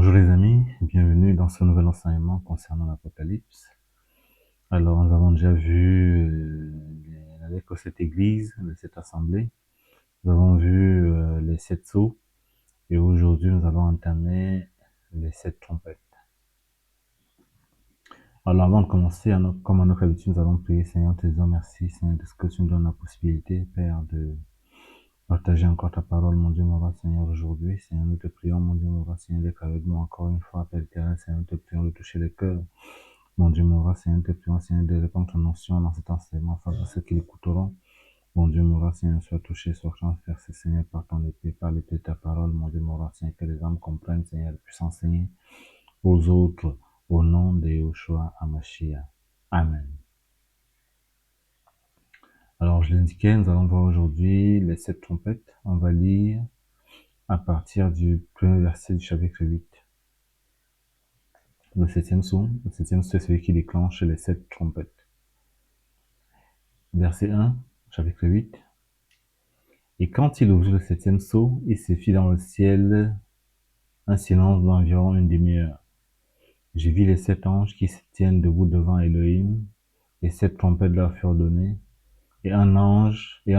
Bonjour les amis, bienvenue dans ce nouvel enseignement concernant l'Apocalypse. Alors nous avons déjà vu avec cette église, cette assemblée, nous avons vu les 7 sceaux et aujourd'hui nous allons entamer les 7 trompettes. Alors avant de commencer, comme à notre habitude, nous allons prier. Seigneur, te disons merci, Seigneur, de ce que tu nous donnes la possibilité, Père, de partager encore ta parole, mon Dieu, mon roi, Seigneur, aujourd'hui. Seigneur, nous te prions, mon Dieu, mon roi, Seigneur, d'être avec nous encore une fois, Père éternel. Seigneur, nous te prions de toucher les cœurs. Mon Dieu, mon roi, Seigneur, nous te prions, Seigneur, de répandre ton onction dans cet enseignement, afin que ceux qui l'écouteront, mon Dieu, mon roi, Seigneur, soient touchés, soient transversés, Seigneur, par ton épée, par l'épée de ta parole, mon Dieu, mon roi, Seigneur, que les âmes comprennent, Seigneur, puissent enseigner aux autres, au nom de Yahushua Hamashiach. Amen. Alors, je l'indiquais, nous allons voir aujourd'hui les 7 trompettes. On va lire à partir du premier verset du chapitre 8. Le 7e psaume, c'est celui qui déclenche les 7 trompettes. Verset 1, chapitre 8. Et quand il ouvrit le 7e sceau, il se fit dans le ciel un silence d'environ une demi-heure. Je vis les 7 anges qui se tiennent debout devant Elohim, les 7 trompettes leur furent données, et un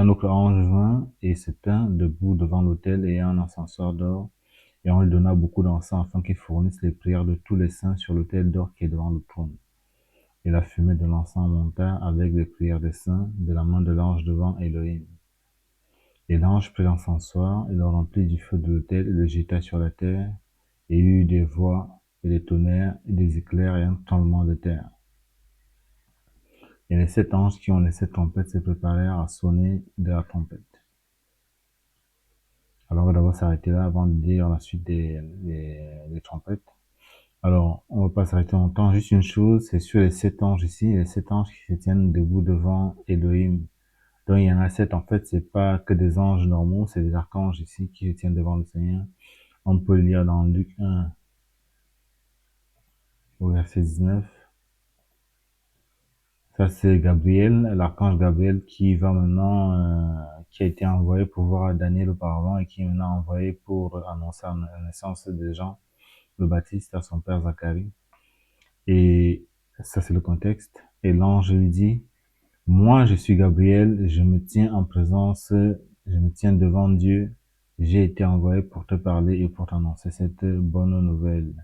autre ange vint et se tint debout devant l'autel et un encenseur d'or, et on lui donna beaucoup d'encens afin qu'il fournisse les prières de tous les saints sur l'autel d'or qui est devant le trône. Et la fumée de l'encens monta avec les prières des saints de la main de l'ange devant Elohim. Et l'ange prit l'encensoir et le remplit du feu de l'autel et le jeta sur la terre, et il y eut des voix et des tonnerres et des éclairs et un tremblement de terre. Et les 7 anges qui ont les 7 trompettes se préparèrent à sonner de la trompette. Alors on va d'abord s'arrêter là avant de dire la suite des trompettes. Alors, on va pas s'arrêter longtemps. Juste une chose, c'est sur les 7 anges ici, les 7 anges qui se tiennent debout devant Elohim. Donc il y en a 7, en fait, c'est pas que des anges normaux, c'est des archanges ici qui se tiennent devant le Seigneur. On peut le lire dans Luc 1 au verset 19. Ça c'est Gabriel, l'archange Gabriel qui va maintenant, qui a été envoyé pour voir Daniel auparavant et qui est maintenant envoyé pour annoncer la naissance de Jean le Baptiste à son père Zacharie. Et ça c'est le contexte. Et l'ange lui dit: moi, je suis Gabriel, je me tiens en présence, je me tiens devant Dieu. J'ai été envoyé pour te parler et pour t'annoncer cette bonne nouvelle.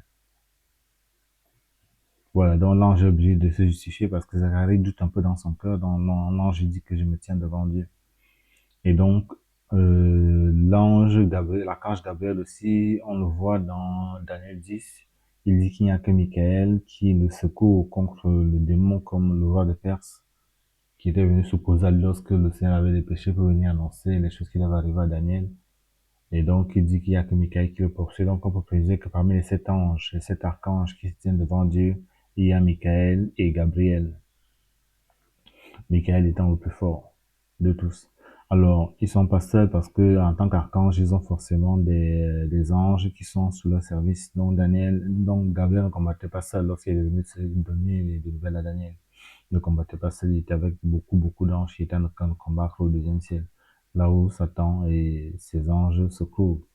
Voilà, donc l'ange est obligé de se justifier parce que Zacharie doute un peu dans son cœur. Donc l'ange dit que je me tiens devant Dieu. Et donc, l'ange Gabriel, l'archange Gabriel aussi, on le voit dans Daniel 10. Il dit qu'il n'y a que Michael qui le secourt contre le démon comme le roi de Perse, qui était venu s'opposer à lui lorsque le Seigneur avait dépêché pour venir annoncer les choses qui devaient arriver à Daniel. Et donc, il dit qu'il n'y a que Michael qui le poursuit. Donc, on peut préciser que parmi les 7 anges, les 7 archanges qui se tiennent devant Dieu, il y a Michael et Gabriel. Michael étant le plus fort de tous. Alors, ils sont pas seuls parce que, en tant qu'archanges, ils ont forcément des anges qui sont sous leur service. Donc, Gabriel ne combattait pas seul lorsqu'il est venu donner des nouvelles à Daniel. Il ne combattait pas seul, il était avec beaucoup d'anges qui étaient en train de combattre au deuxième ciel. Là où Satan et ses anges se trouvent.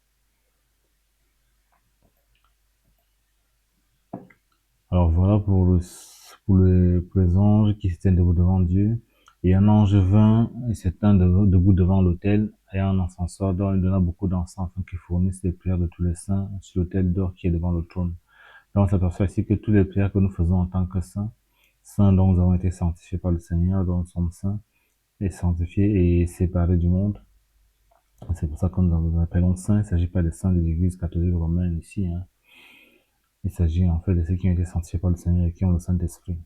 Alors voilà pour les anges qui se tiennent debout devant Dieu. Et un ange vint et s'éteint debout devant l'autel et un encenseur dont il donna beaucoup d'encens afin qu'il fournisse les prières de tous les saints sur l'autel d'or qui est devant le trône. Donc on s'aperçoit ici que toutes les prières que nous faisons en tant que saints, saints dont nous avons été sanctifiés par le Seigneur, dont nous sommes saints, et sanctifiés et séparés du monde. C'est pour ça que nous appelons saints. Il ne s'agit pas des saints de l'église catholique romaine ici, hein. Il s'agit en fait de ceux qui ont été sanctifiés par le Seigneur et qui ont le Saint-Esprit.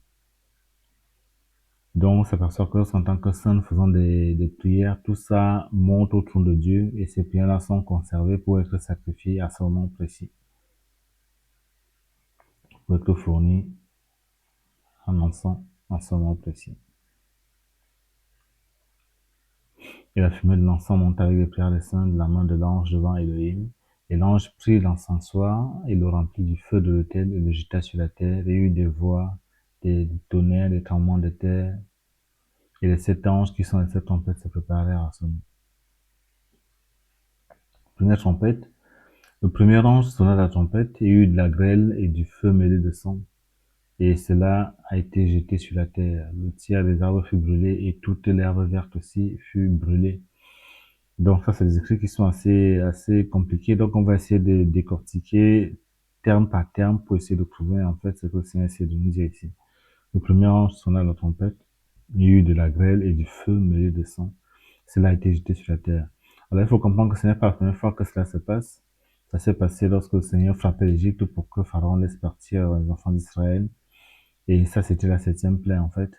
Donc, on s'aperçoit que en tant que saints, nous faisons des prières, tout ça monte au trône de Dieu et ces prières-là sont conservées pour être sacrifiées à ce moment précis, pour être fournies en encens à ce moment précis. Et la fumée de l'encens monta avec les prières des saints de la main de l'ange devant Elohim. Et l'ange prit l'encensoir et le remplit du feu de l'autel et le jeta sur la terre. Et il y eut des voix, des tonnerres, des tremblements de terre. Et les 7 anges qui sont les 7 trompettes se préparèrent à sonner. Première trompette, Le premier ange sonna la trompette et eut de la grêle et du feu mêlé de sang. Et cela a été jeté sur la terre. Le tiers des arbres fut brûlé et toute l'herbe verte aussi fut brûlée. Donc ça, c'est des écrits qui sont assez compliqués. Donc on va essayer de décortiquer terme par terme pour essayer de trouver en fait ce que le Seigneur essaie de nous dire ici. Le premier ange sonna la trompette. Il y eut de la grêle et du feu mêlé de sang. Cela a été jeté sur la terre. Alors il faut comprendre que ce n'est pas la première fois que cela se passe. Ça s'est passé lorsque le Seigneur frappait l'Égypte pour que Pharaon laisse partir les enfants d'Israël. Et ça, c'était la septième plaie, en fait,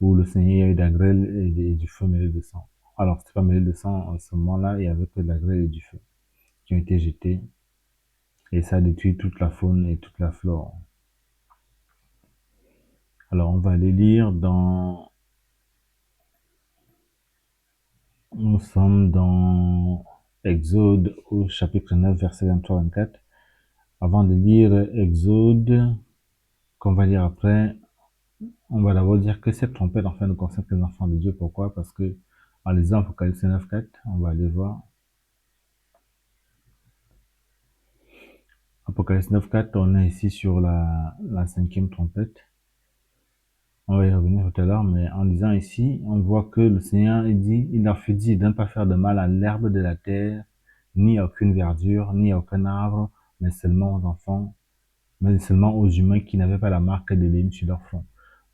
où le Seigneur a eu de la grêle et du feu mêlé de sang. Alors, c'était pas mêlé de sang, à ce moment-là, il y avait que de la grêle et du feu qui ont été jetés. Et ça a détruit toute la faune et toute la flore. Alors, on va aller lire dans... Nous sommes dans Exode au chapitre 9, verset 23-24. Avant de lire Exode, qu'on va lire après, on va d'abord dire que cette trompette, en fait, ne concerne que les enfants de Dieu. Pourquoi? Parce que, en lisant Apocalypse 9.4, on va aller voir. Apocalypse 9.4, on est ici sur la cinquième trompette. On va y revenir tout à l'heure, mais en lisant ici, on voit que le Seigneur, il leur fut dit de ne pas faire de mal à l'herbe de la terre, ni à aucune verdure, ni à aucun arbre, mais seulement aux enfants, mais seulement aux humains qui n'avaient pas la marque de l'Élim sur leur front.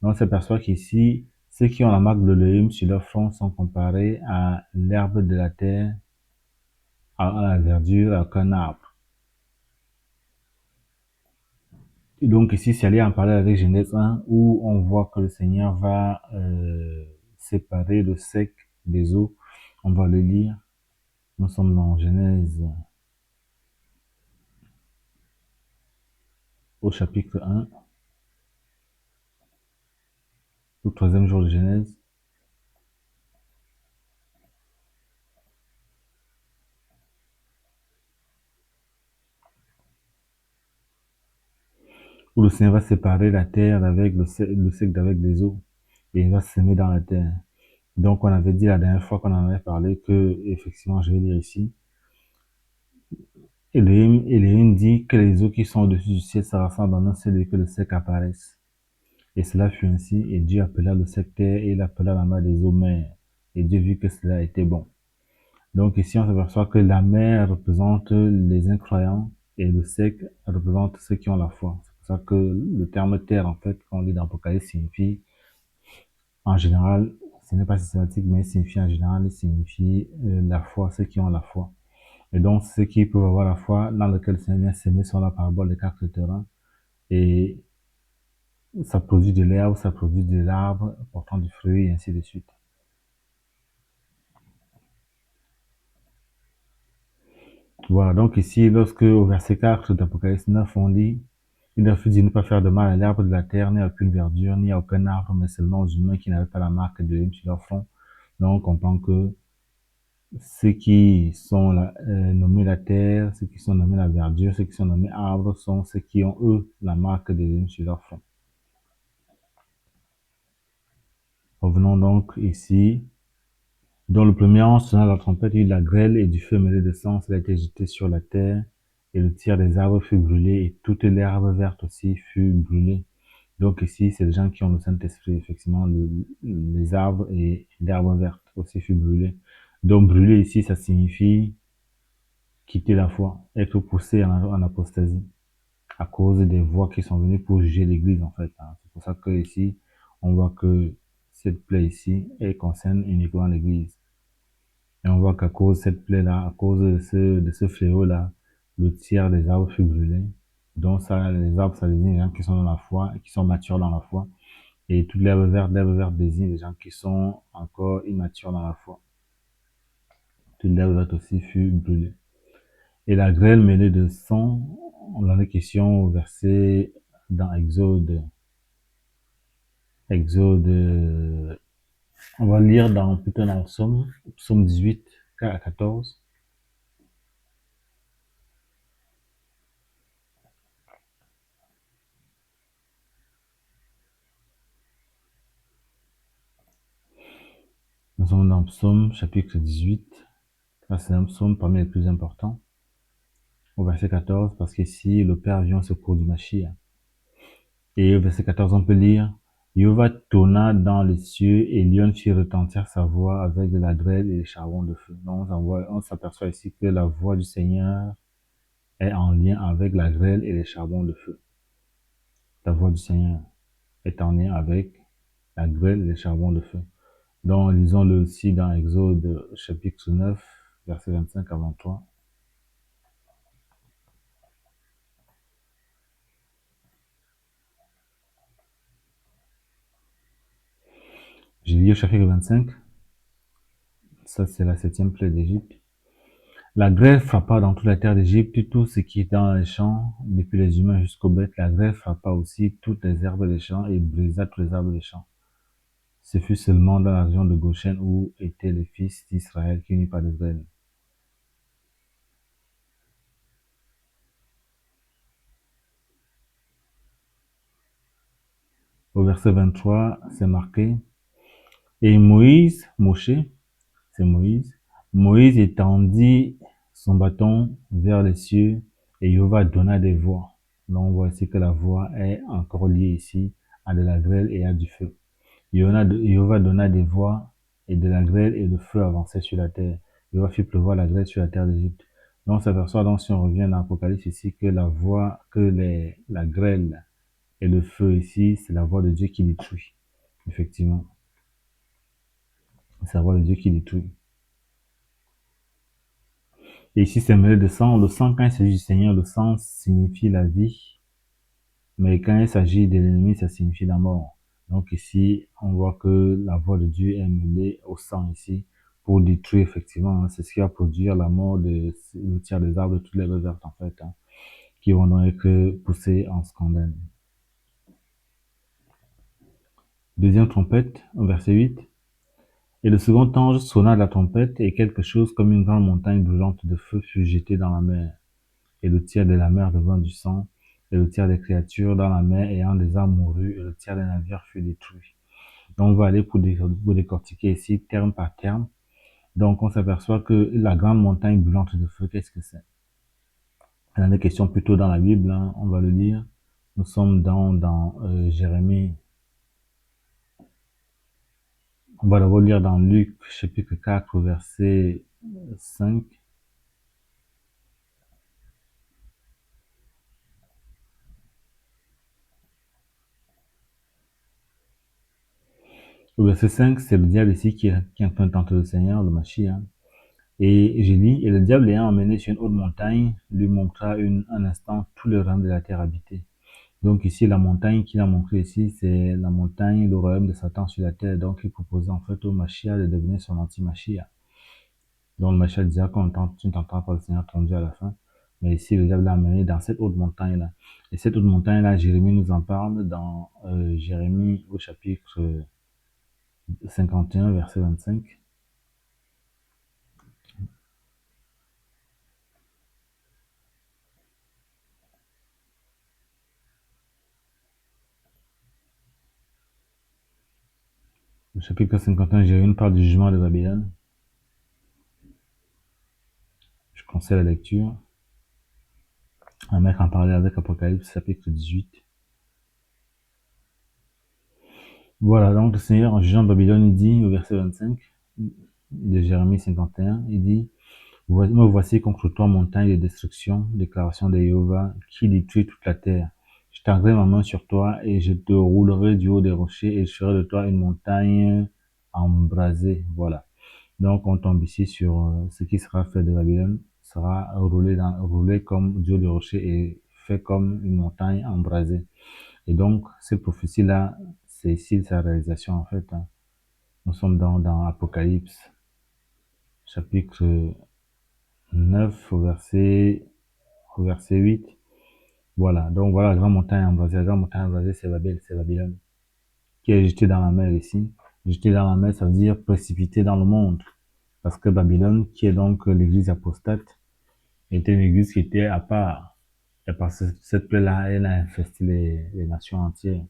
Donc on s'aperçoit qu'ici, ceux qui ont la marque de l'Élim sur leur front sont comparés à l'herbe de la terre, à la verdure, à aucun arbre. Et donc ici, c'est allé en parler avec Genèse 1, où on voit que le Seigneur va séparer le sec des eaux. On va le lire. Nous sommes dans Genèse au chapitre 1, au troisième jour de Genèse, où le Seigneur va séparer la terre avec le sec d'avec les eaux, et il va s'aimer dans la terre. Donc on avait dit la dernière fois qu'on en avait parlé que, effectivement, je vais lire ici, Élohim dit que les eaux qui sont au-dessus du ciel se rassemblent en un seul lieu, que le sec apparaisse. Et cela fut ainsi, et Dieu appela le sec terre, et il appela la mer des eaux mer. Et Dieu vit que cela était bon. Donc ici, on s'aperçoit que la mer représente les incroyants, et le sec représente ceux qui ont la foi. C'est pour ça que le terme terre, en fait, quand on lit dans l'Apocalypse, signifie, en général, ce n'est pas systématique, mais signifie en général, il signifie la foi, ceux qui ont la foi. Et donc, ceux qui peuvent avoir la foi, dans lequel le Seigneur vient s'aimer sur la parabole des quatre terrains, et ça produit de l'herbe, ça produit de l'arbre portant du fruit, et ainsi de suite. Voilà, donc ici, lorsque au verset 4 d'Apocalypse 9, on lit, il leur fut dit de ne pas faire de mal à l'herbe de la terre, ni à aucune verdure, ni à aucun arbre, mais seulement aux humains qui n'avaient pas la marque de l'Élim sur leur front. Donc, on comprend que ceux qui sont nommés la terre, ceux qui sont nommés la verdure, ceux qui sont nommés arbres sont ceux qui ont, eux, la marque de l'Élim sur leur front. Revenons donc ici. Dans le premier ange sonna la trompette, il y eut de la grêle et du feu mêlé de sang, cela a été jeté sur la terre, et le tiers des arbres fut brûlé, et toute l'herbe verte aussi fut brûlée. Donc ici, c'est les gens qui ont le Saint-Esprit, effectivement, les arbres et l'herbe verte aussi fut brûlée. Donc brûler ici, ça signifie quitter la foi, être poussé en apostasie, à cause des voix qui sont venues pour juger l'Église, en fait. C'est pour ça que ici, on voit que cette plaie ici, elle concerne uniquement l'Église. Et on voit qu'à cause de cette plaie-là, à cause de ce fléau-là, le tiers des arbres fut brûlé. Donc ça, les arbres, ça désigne les gens qui sont dans la foi et qui sont matures dans la foi. Et toute l'herbe verte désigne les gens qui sont encore immatures dans la foi. Toute l'herbe verte aussi fut brûlée. Et la grêle mêlée de sang, on en est question au verset dans Exode, on va lire plutôt dans Psaume 18, 14. Nous sommes dans Psaume chapitre 18. C'est un psaume parmi les plus importants. au verset 14, parce qu'ici, le Père vient au secours du Mashiach. Et au verset 14, on peut lire, Jéhovah tonna dans les cieux et Lion fit retentir sa voix avec de la grêle et des charbons de feu. Donc, on s'aperçoit ici que la voix du Seigneur est en lien avec la grêle et les charbons de feu. La voix du Seigneur est en lien avec la grêle et les charbons de feu. Donc, lisons-le aussi dans Exode chapitre 9, verset 25 à 23. J'ai lu au chapitre 25. Ça, c'est la 7e plaie d'Égypte. La grêle frappa dans toute la terre d'Égypte tout ce qui est dans les champs, depuis les humains jusqu'aux bêtes. La grêle frappa aussi toutes les herbes des champs et brisa tous les arbres des champs. Ce fut seulement dans la région de Goshen où étaient les fils d'Israël qu'il n'y eut pas de grêle. Au verset 23, c'est marqué, et Moïse, Moshe, c'est Moïse, Moïse étendit son bâton vers les cieux et Jéhovah donna des voix. Donc on voit ici que la voix est encore liée ici à de la grêle et à du feu. Jéhovah donna des voix et de la grêle et le feu avançait sur la terre. Jéhovah fit pleuvoir la grêle sur la terre d'Égypte. Donc on s'aperçoit, donc si on revient dans l'Apocalypse ici, que la voix, la grêle et le feu ici, c'est la voix de Dieu qui détruit. Effectivement. C'est la voix de Dieu qui détruit. Et ici, c'est mêlé de sang. Le sang, quand il s'agit du Seigneur, le sang signifie la vie. Mais quand il s'agit de l'ennemi, ça signifie la mort. Donc ici, on voit que la voix de Dieu est mêlée au sang ici pour détruire effectivement. C'est ce qui va produire la mort le tiers des arbres, de toutes les herbes vertes en fait, qui vont donc être poussées en scandale. Deuxième trompette, au verset 8. Et le second ange sonna la trompette et quelque chose comme une grande montagne brûlante de feu fut jetée dans la mer. Et le tiers de la mer devint du sang, et le tiers des créatures dans la mer ayant des âmes mourut, et le tiers des navires fut détruit. Donc, on va aller pour décortiquer ici, terme par terme. Donc, on s'aperçoit que la grande montagne brûlante de feu, qu'est-ce que c'est? Il y a des questions plutôt dans la Bible, hein, on va le lire. Nous sommes dans Jérémie. On va d'abord lire dans Luc, chapitre 4, verset 5. Au verset 5, c'est le diable ici qui est en train de tenter le Seigneur, le Mashiach. Et j'ai dit, et le diable ayant emmené sur une haute montagne, lui montra un instant tout le royaume de la terre habité. Donc ici, la montagne qu'il a montré ici, c'est la montagne, le royaume de Satan sur la terre. Donc il proposait en fait au Mashiach de devenir son anti-Mashiach. Donc le Mashiach disait tu ne t'entends pas le Seigneur ton Dieu à la fin. Mais ici, le diable l'a amené dans cette haute montagne-là. Et cette haute montagne-là, Jérémie nous en parle dans Jérémie au chapitre 51, verset 25. Le chapitre 51, Jérémie parle du jugement de Babylone. Je conseille la lecture. Un mec en parlait avec Apocalypse, chapitre 18. Voilà, donc le Seigneur, en jugeant Babylone, il dit, au verset 25 de Jérémie 51, il dit, me voici contre toi, montagne de destruction, déclaration de Jéhovah, qui détruit toute la terre. Je tendrai ma main sur toi et je te roulerai du haut des rochers et je ferai de toi une montagne embrasée. Voilà. Donc, on tombe ici sur ce qui sera fait de Babylone, sera roulé comme du haut des rochers et fait comme une montagne embrasée. Et donc, cette prophétie-là, c'est ici sa réalisation en fait. Nous sommes dans Apocalypse, chapitre 9, au verset 8. Voilà, donc voilà la grande montagne embrasée. La grande montagne embrasée, c'est Babylone, qui est jetée dans la mer ici. Jetée dans la mer, ça veut dire précipité dans le monde. Parce que Babylone, qui est donc l'église apostate, était une église qui était à part. Et parce que cette plaie-là, elle a infesté les nations entières.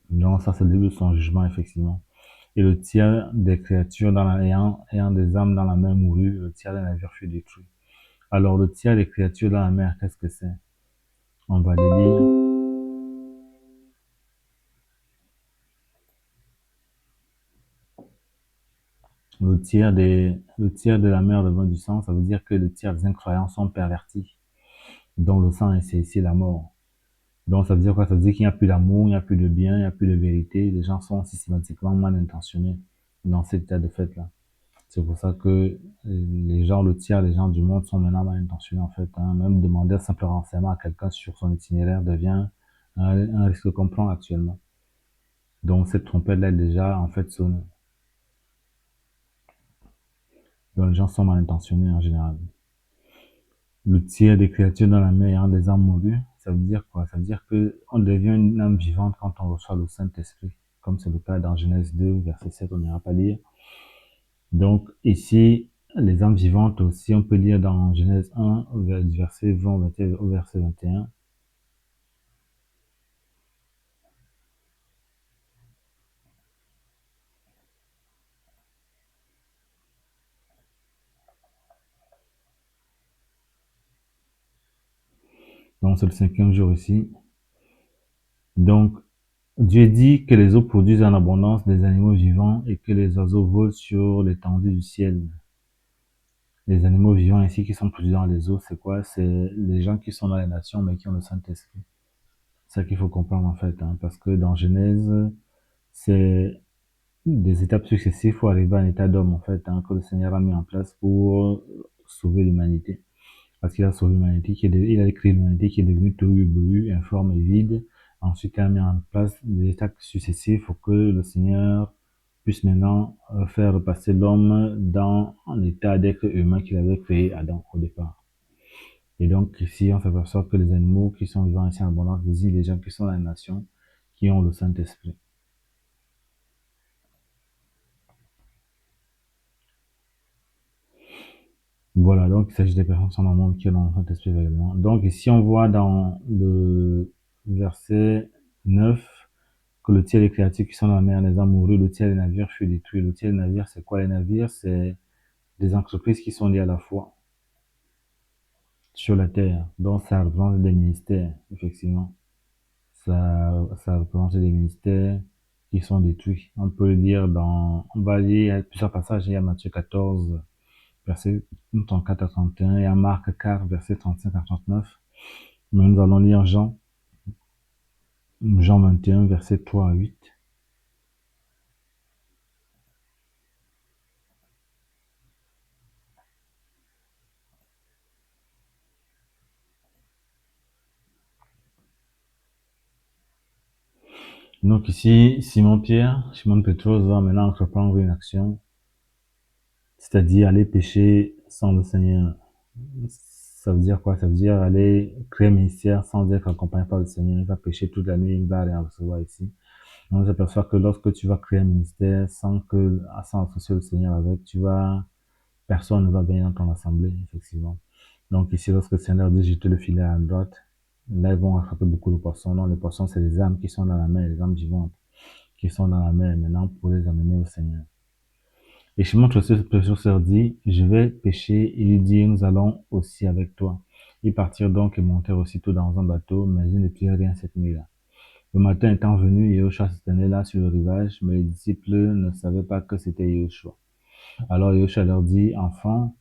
Donc ça, c'est le début de son jugement, effectivement. Et le tiers des créatures ayant des âmes dans la mer mourut, le tiers des navires fut détruit. Alors, le tiers des créatures dans la mer, qu'est-ce que c'est? On va les lire. Le tiers de la mer devant du sang, ça veut dire que le tiers des incroyants sont pervertis. Dont le sang, c'est ici la mort. Donc, ça veut dire quoi? Ça veut dire qu'il n'y a plus d'amour, il n'y a plus de bien, il n'y a plus de vérité. Les gens sont systématiquement mal intentionnés dans cet état de fait-là. C'est pour ça que les gens, le tiers des gens du monde sont maintenant mal intentionnés, en fait. Hein. Même demander un simple renseignement à quelqu'un sur son itinéraire devient un risque qu'on prend actuellement. Donc, cette trompette-là est déjà, en fait, sonnée. Donc, les gens sont mal intentionnés en général. Le tiers des créatures dans la mer ayant des âmes moulues, ça veut dire quoi? Ça veut dire que on devient une âme vivante quand on reçoit le Saint-Esprit, comme c'est le cas dans Genèse 2, verset 7, on n'ira pas lire. Donc, ici, les âmes vivantes aussi, on peut lire dans Genèse 1, verset 20 au verset 21. Donc, c'est le cinquième jour ici. Donc, Dieu dit que les eaux produisent en abondance des animaux vivants et que les oiseaux volent sur l'étendue du ciel. Les animaux vivants ici qui sont produits dans les eaux, c'est quoi? C'est les gens qui sont dans les nations mais qui ont le Saint-Esprit. C'est ça qu'il faut comprendre en fait, hein, parce que dans Genèse, c'est des étapes successives pour arriver à un état d'homme en fait, hein, que le Seigneur a mis en place pour sauver l'humanité. Parce qu'il a sauvé l'humanité, il a créé l'humanité qui est devenue tohu informe et vide. Ensuite, il a mis en place des étapes successives pour que le Seigneur puisse maintenant faire repasser l'homme dans un état d'être humain qu'il avait créé Adam au départ. Et donc, ici, on s'aperçoit que les animaux qui sont vivants ici en abondance désignent les gens qui sont dans la nation, qui ont le Saint-Esprit. Voilà, donc il s'agit des personnes qui sont dans le monde qui ont le Saint-Esprit également. Donc, ici, on voit dans le verset 9 que le tiers des créatures qui sont dans la mer les a mourus, le tiers des navires fut détruit. Le tiers des navires, c'est quoi les navires? C'est des entreprises qui sont liées à la foi sur la terre. Donc, ça représente des ministères, effectivement. Ça représente des ministères qui sont détruits. On peut le lire on va lire plusieurs passages. Il y a Matthieu 14, verset 34 à 31, et à Marc 4, verset 35 à 39. Mais nous allons lire Jean 21, verset 3 à 8. Donc ici, Simon Pétrus va maintenant entreprendre une action, c'est-à-dire aller pêcher sans le Seigneur. Ça veut dire quoi? Ça veut dire aller créer un ministère sans être accompagné par le Seigneur. Il va pêcher toute la nuit, il va rien recevoir ici. On s'aperçoit que lorsque tu vas créer un ministère sans associer le Seigneur avec, personne ne va venir dans ton assemblée, effectivement. Donc ici, lorsque le Seigneur dit jeter le filet à droite, là, ils vont attraper beaucoup de poissons. Non, les poissons, c'est les âmes qui sont dans la mer, les âmes vivantes qui sont dans la mer maintenant pour les amener au Seigneur. Et Shimon Pétrus dit, je vais pêcher, et il dit, nous allons aussi avec toi. Ils partirent donc et montèrent aussitôt dans un bateau, mais ils ne pirent rien cette nuit-là. Le matin étant venu, Yahushua se tenait là sur le rivage, mais les disciples ne savaient pas que c'était Yahushua. Alors Yahushua leur dit, enfants,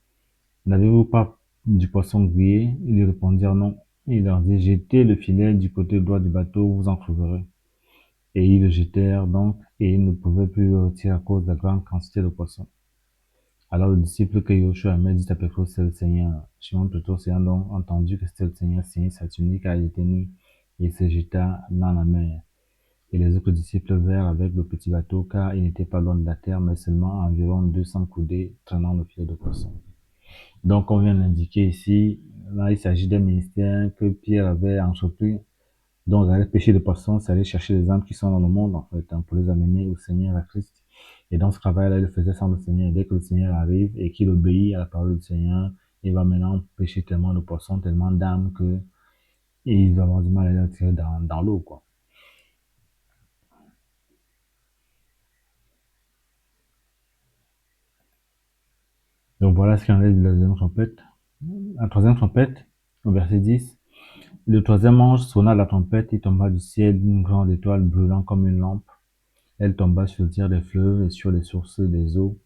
n'avez-vous pas du poisson grillé? Ils lui répondirent non. Il leur dit, jetez le filet du côté droit du bateau, vous en trouverez. Et ils le jetèrent donc, et ils ne pouvaient plus le retirer à cause de la grande quantité de poissons. Alors le disciple que Yoshua aimait dit à Pétrus, c'est le Seigneur. Shimon Pétrus ayant donc entendu que c'était le Seigneur, signait sa tunique car il était nu, et il se jeta dans la mer. Et les autres disciples vinrent avec le petit bateau, car il n'était pas loin de la terre, mais seulement environ 200 coudées, traînant le filet de poisson. Donc, on vient d'indiquer ici, là, il s'agit d'un ministère que Pierre avait entrepris. Donc, aller pêcher des poissons, c'est aller chercher les âmes qui sont dans le monde, en fait, hein, pour les amener au Seigneur, à Christ. Et dans ce travail-là, il le faisait sans le Seigneur. Dès que le Seigneur arrive et qu'il obéit à la parole du Seigneur, il va maintenant pêcher tellement de poissons, tellement d'âmes que il va avoir du mal à les tirer dans l'eau, quoi. Donc, voilà ce qu'il en est de la deuxième trompette. La troisième trompette, au verset 10. Le troisième ange sonna la trompette, il tomba du ciel une grande étoile brûlant comme une lampe. Elle tomba sur le tiers des fleuves et sur les sources des eaux.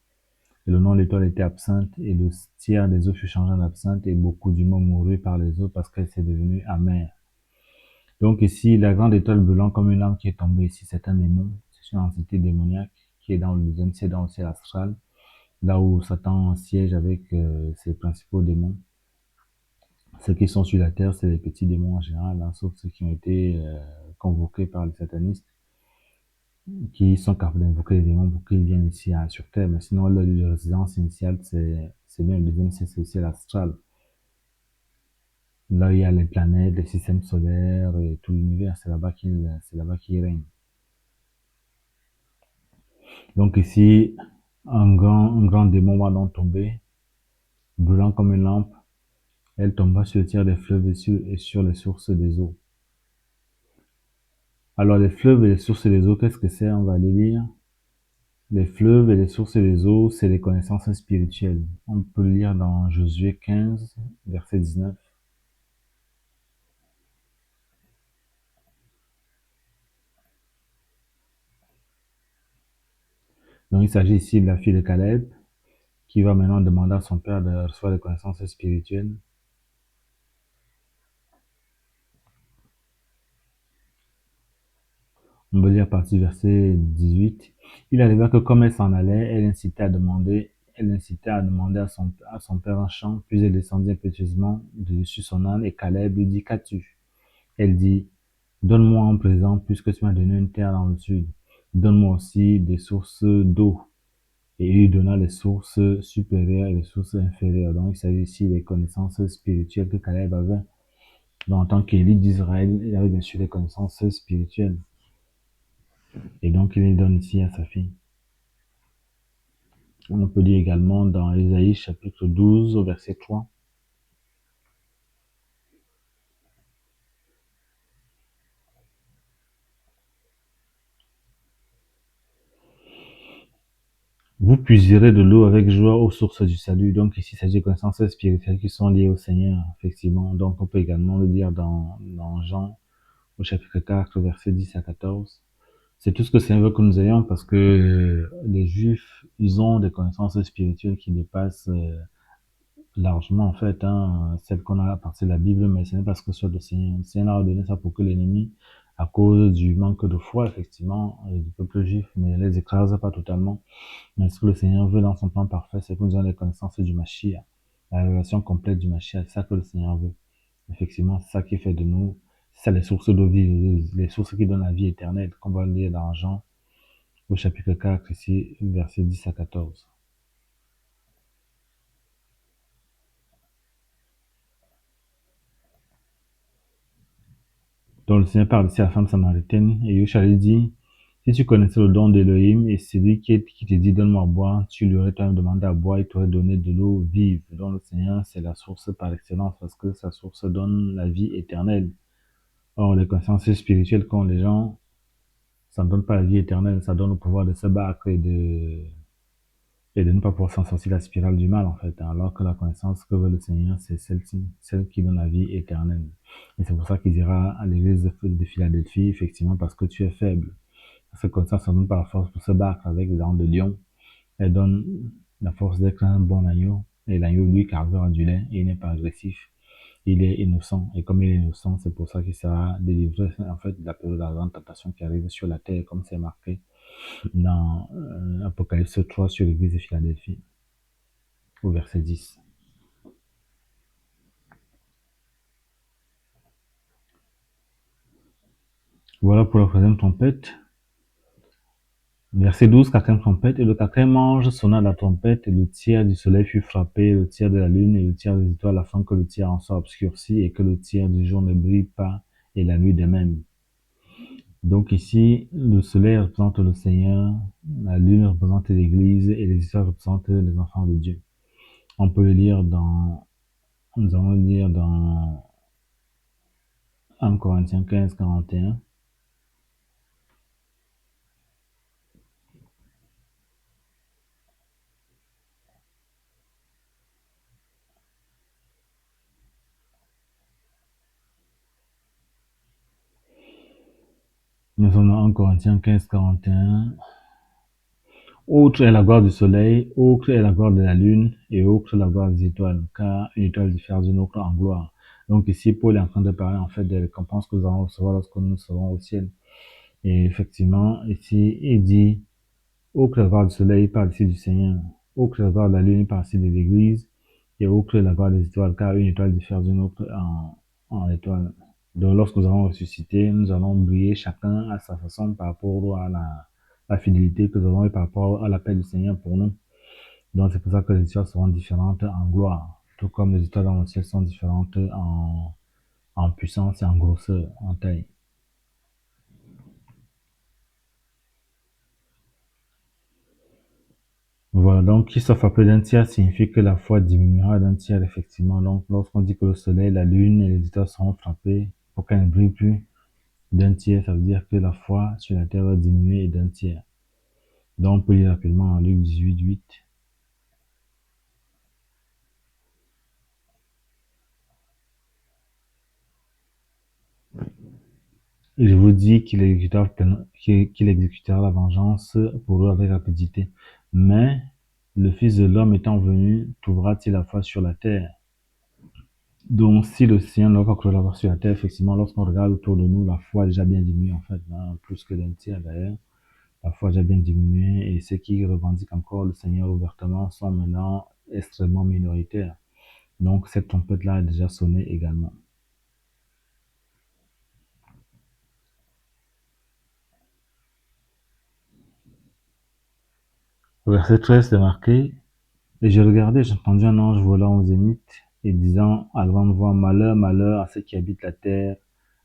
Et le nom de l'étoile était absinthe, et le tiers des eaux fut changé en absinthe, et beaucoup d'humains moururent par les eaux parce qu'elle s'est devenue amère. Donc ici, la grande étoile brûlante comme une lampe qui est tombée ici, c'est un démon, c'est une entité démoniaque qui est dans le deuxième ciel, dans le ciel astral, là où Satan siège avec ses principaux démons. Ceux qui sont sur la terre, c'est les petits démons en général, hein, sauf ceux qui ont été convoqués par les satanistes, qui sont capables d'invoquer les démons pour qu'ils viennent ici sur terre. Mais sinon, leur lieu de résidence initiale, c'est bien le deuxième ciel, c'est le ciel astral. Là, il y a les planètes, les systèmes solaires et tout l'univers, c'est là-bas qu'il règne. Donc ici, un grand démon va donc tomber, brûlant comme une lampe. Elle tomba sur le tiers des fleuves et sur les sources des eaux. Alors les fleuves et les sources des eaux, qu'est-ce que c'est? On va aller lire. Les fleuves et les sources des eaux, c'est les connaissances spirituelles. On peut le lire dans Josué 15, verset 19. Donc il s'agit ici de la fille de Caleb, qui va maintenant demander à son père de recevoir des connaissances spirituelles. On peut lire à partir du verset 18. Il arriva que comme elle s'en allait, elle incitait à demander à son père un champ, puis elle descendit impétueusement de dessus son âne, et Caleb lui dit, qu'as-tu? Elle dit, donne-moi en présent, puisque tu m'as donné une terre dans le sud. Donne-moi aussi des sources d'eau. Et il lui donna les sources supérieures et les sources inférieures. Donc, il s'agit ici des connaissances spirituelles que Caleb avait. Donc, en tant qu'élite d'Israël, il avait bien sûr des connaissances spirituelles. Et donc, il les donne ici à sa fille. On peut lire également dans Ésaïe chapitre 12 au verset 3. Vous puiserez de l'eau avec joie aux sources du salut. Donc ici, il s'agit de connaissances spirituelles qui sont liées au Seigneur, effectivement. Donc on peut également le lire dans Jean au chapitre 4, verset 10 à 14. C'est tout ce que le Seigneur veut que nous ayons parce que les Juifs, ils ont des connaissances spirituelles qui dépassent largement, en fait, hein, celles qu'on a à partir de la Bible, mais ce n'est pas ce que soit le Seigneur. Le Seigneur a donné ça pour que l'ennemi, à cause du manque de foi, effectivement, du peuple juif, ne les écrase pas totalement. Mais ce que le Seigneur veut dans son plan parfait, c'est que nous ayons les connaissances du Mashiach, la révélation complète du Mashiach, c'est ça que le Seigneur veut. Effectivement, c'est ça qui fait de nous, c'est les sources de vie, les sources qui donnent la vie éternelle, qu'on va lire dans Jean, au chapitre 4, ici, versets 10 à 14. Donc le Seigneur parle ici à la femme samaritaine, et Yeshua lui dit, si tu connaissais le don d'Elohim, et celui qui te dit donne-moi à boire, tu lui aurais toi-même demandé à boire, il t'aurait donné de l'eau vive. Donc le Seigneur, c'est la source par excellence, parce que sa source donne la vie éternelle. Or, les connaissances spirituelles qu'ont les gens, ça ne donne pas la vie éternelle, ça donne le pouvoir de se battre et de ne pas pouvoir s'en sortir de la spirale du mal, en fait. Alors que la connaissance que veut le Seigneur, c'est celle-ci, celle qui donne la vie éternelle. Et c'est pour ça qu'il dira à l'église de Philadelphie, effectivement, parce que tu es faible. Parce que comme ça ne donne pas la force pour se battre avec les dents de lion. Elle donne la force d'être un bon agneau. Et l'agneau, lui, carvera du lait et il n'est pas agressif. Il est innocent. Et comme il est innocent, c'est pour ça qu'il sera délivré, en fait, de la période de la grande tentation qui arrive sur la terre, comme c'est marqué dans Apocalypse 3 sur l'église de Philadelphie, au verset 10. Voilà pour la troisième trompette. Verset 12, quatrième trompette. Et le quatrième ange sonna la trompette, et le tiers du soleil fut frappé, le tiers de la lune et le tiers des étoiles, afin que le tiers en soit obscurci et que le tiers du jour ne brille pas, et la nuit de même. Donc ici, le soleil représente le Seigneur, la lune représente l'Église et les étoiles représentent les enfants de Dieu. On peut le lire nous allons le lire dans 1 Corinthiens 15, 41. Nous sommes dans 1 Corinthiens 15, 41. Autre est la gloire du soleil, autre est la gloire de la lune, et autre la gloire des étoiles, car une étoile diffère d'une autre en gloire. Donc ici, Paul est en train de parler en fait des récompenses que nous allons recevoir lorsque nous serons au ciel. Et effectivement, ici, il dit, autre est la gloire du soleil, il parle ici du Seigneur. Autre est la gloire de la lune, il parle ici de l'Église. Et autre est la gloire des étoiles, car une étoile diffère d'une autre en étoile. Donc lorsque nous allons ressusciter, nous allons briller chacun à sa façon par rapport à la fidélité que nous avons et par rapport à l'appel du Seigneur pour nous. Donc c'est pour ça que les étoiles seront différentes en gloire, tout comme les étoiles dans le ciel sont différentes en puissance et en grosseur, en taille. Voilà, donc qui soit frappé d'un tiers signifie que la foi diminuera d'un tiers, effectivement. Donc lorsqu'on dit que le soleil, la lune et les étoiles seront frappées pour qu'elles ne brillent plus d'un tiers, ça veut dire que la foi sur la terre va diminuer d'un tiers. Donc on peut lire rapidement en Luc 18, 8. Et je vous dis qu'il exécutera la vengeance pour eux avec rapidité. Mais le Fils de l'homme étant venu, trouvera-t-il la foi sur la terre? Donc, si le Seigneur n'a pas trouvé la foi sur la terre, effectivement, lorsqu'on regarde autour de nous, la foi a déjà bien diminué, en fait, hein, plus que d'un tiers d'ailleurs. La foi a déjà bien diminué et ceux qui revendiquent encore le Seigneur ouvertement sont maintenant extrêmement minoritaires. Donc, cette trompette-là a déjà sonné également. Verset 13 c'est marqué, et je regardais, j'entendis un ange volant au zénith et disant à grande voix, malheur, malheur à ceux qui habitent la terre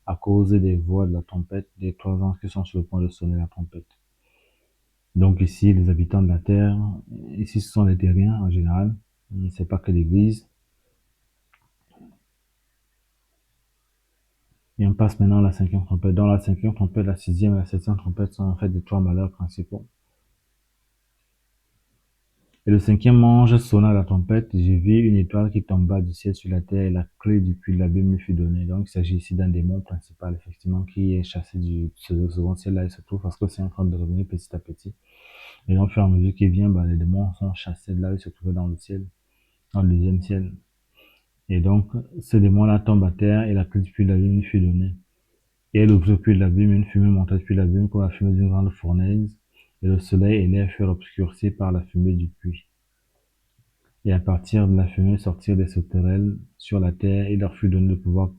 à cause des voix de la trompette, des 3 anges qui sont sur le point de sonner la trompette. Donc ici, les habitants de la terre, ici ce sont les terriens en général, c'est pas que l'église. Et on passe maintenant à la 5e trompette. Dans la 5e trompette, la 6e et la 7e trompette sont en fait les 3 malheurs principaux. Et le 5e ange sonna la trompette, j'ai vu une étoile qui tomba du ciel sur la terre et la clé du puits de l'abîme lui fut donnée. Donc il s'agit ici d'un démon principal, effectivement, qui est chassé du second ciel là, il se trouve parce que c'est en train de revenir petit à petit. Et donc, au fur et à mesure qu'il vient, les démons sont chassés de là, ils se trouvent dans le ciel, dans le 2e ciel. Et donc, ce démon-là tombe à terre et la clé du puits de l'abîme lui fut donnée. Et elle ouvrit le puits de l'abîme, une fumée monta du puits de l'abîme comme la fumée d'une grande fournaise, et le soleil et l'air furent obscurcis par la fumée du puits. Et à partir de la fumée sortirent des sauterelles sur la terre, et leur fut donné le pouvoir,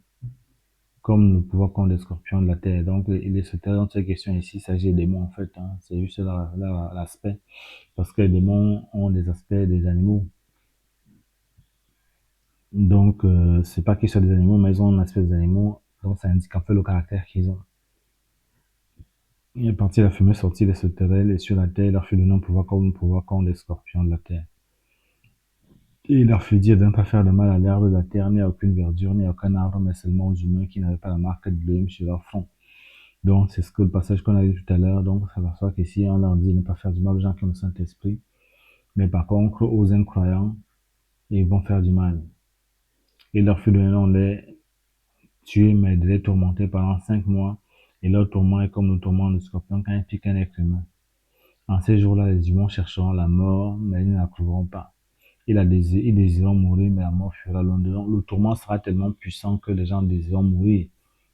comme le pouvoir qu'ont des scorpions de la terre. Donc, les sauterelles, dans cette question ici, il s'agit des démons, en fait, hein. C'est juste l'aspect. Parce que les démons ont des aspects des animaux. Donc, c'est pas qu'ils soient des animaux, mais ils ont un aspect des animaux. Donc, ça indique en fait le caractère qu'ils ont. Et à partir de la fumée sortit des sauterelles, et sur la terre, il leur fut donné un pouvoir comme des scorpions de la terre. Et il leur fut dit de ne pas faire de mal à l'herbe de la terre, ni à aucune verdure, ni à aucun arbre, mais seulement aux humains qui n'avaient pas la marque de l'homme sur leur front. Donc, c'est ce que le passage qu'on a vu tout à l'heure. Donc, ça va faire qu'ici, on leur dit de ne pas faire du mal aux gens qui ont le Saint-Esprit. Mais par contre, aux incroyants, ils vont faire du mal. Il leur fut donné, on les tuer, mais de les tourmenter pendant 5 mois. Et leur tourment est comme le tourment du scorpion quand il pique un être humain. En ces jours-là, les humains chercheront la mort, mais ils ne la trouveront pas. Ils désireront mourir, mais la mort fuira loin d'eux. Le tourment sera tellement puissant que les gens désireront mourir,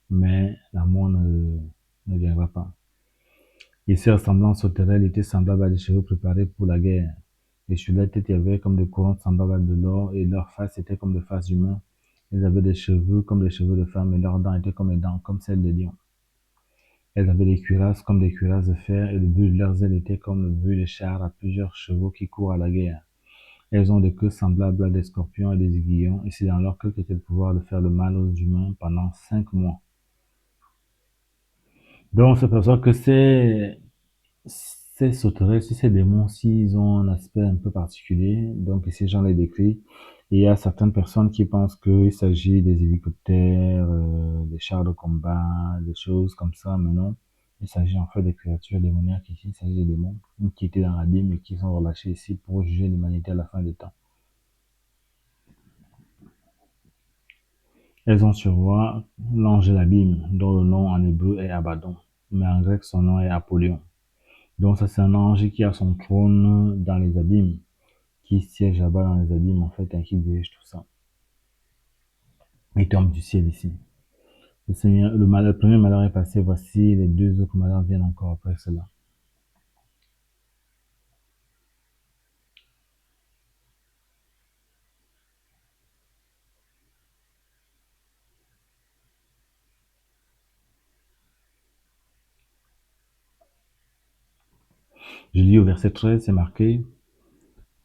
mais la mort ne viendra pas. Et ces ressemblances sauterelles étaient semblables à des chevaux préparés pour la guerre. Et sur leur tête, il y avait comme des couronnes semblables à de l'or, et leurs faces étaient comme des faces humains. Ils avaient des cheveux comme des cheveux de femmes, et leurs dents étaient comme des dents, comme celles de lions. Elles avaient des cuirasses comme des cuirasses de fer, et le but de leurs ailes était comme le but des chars à plusieurs chevaux qui courent à la guerre. Elles ont des queues semblables à des scorpions et des aiguillons, et c'est dans leur queue qu'était le pouvoir de faire le mal aux humains pendant 5 mois. Donc, c'est pour ça que ces sauterelles, si ces démons, s'ils ont un aspect un peu particulier, donc ici j'en ai décrit, et il y a certaines personnes qui pensent qu'il s'agit des hélicoptères, des chars de combat, des choses comme ça, mais non. Il s'agit en fait des créatures démoniaques ici, il s'agit des démons qui étaient dans l'abîme et qui sont relâchés ici pour juger l'humanité à la fin des temps. Elles ont sur voix l'ange de l'abîme, dont le nom en hébreu est Abaddon. mais en grec, son nom est Apollyon. Donc ça, c'est un ange qui a son trône dans les abîmes, qui siège là-bas dans les abîmes, en fait, et qui dirige tout ça. Il tombe du ciel ici. Le Seigneur, le premier malheur est passé, voici les deux autres malheurs viennent encore après cela. Je lis au verset 13, c'est marqué,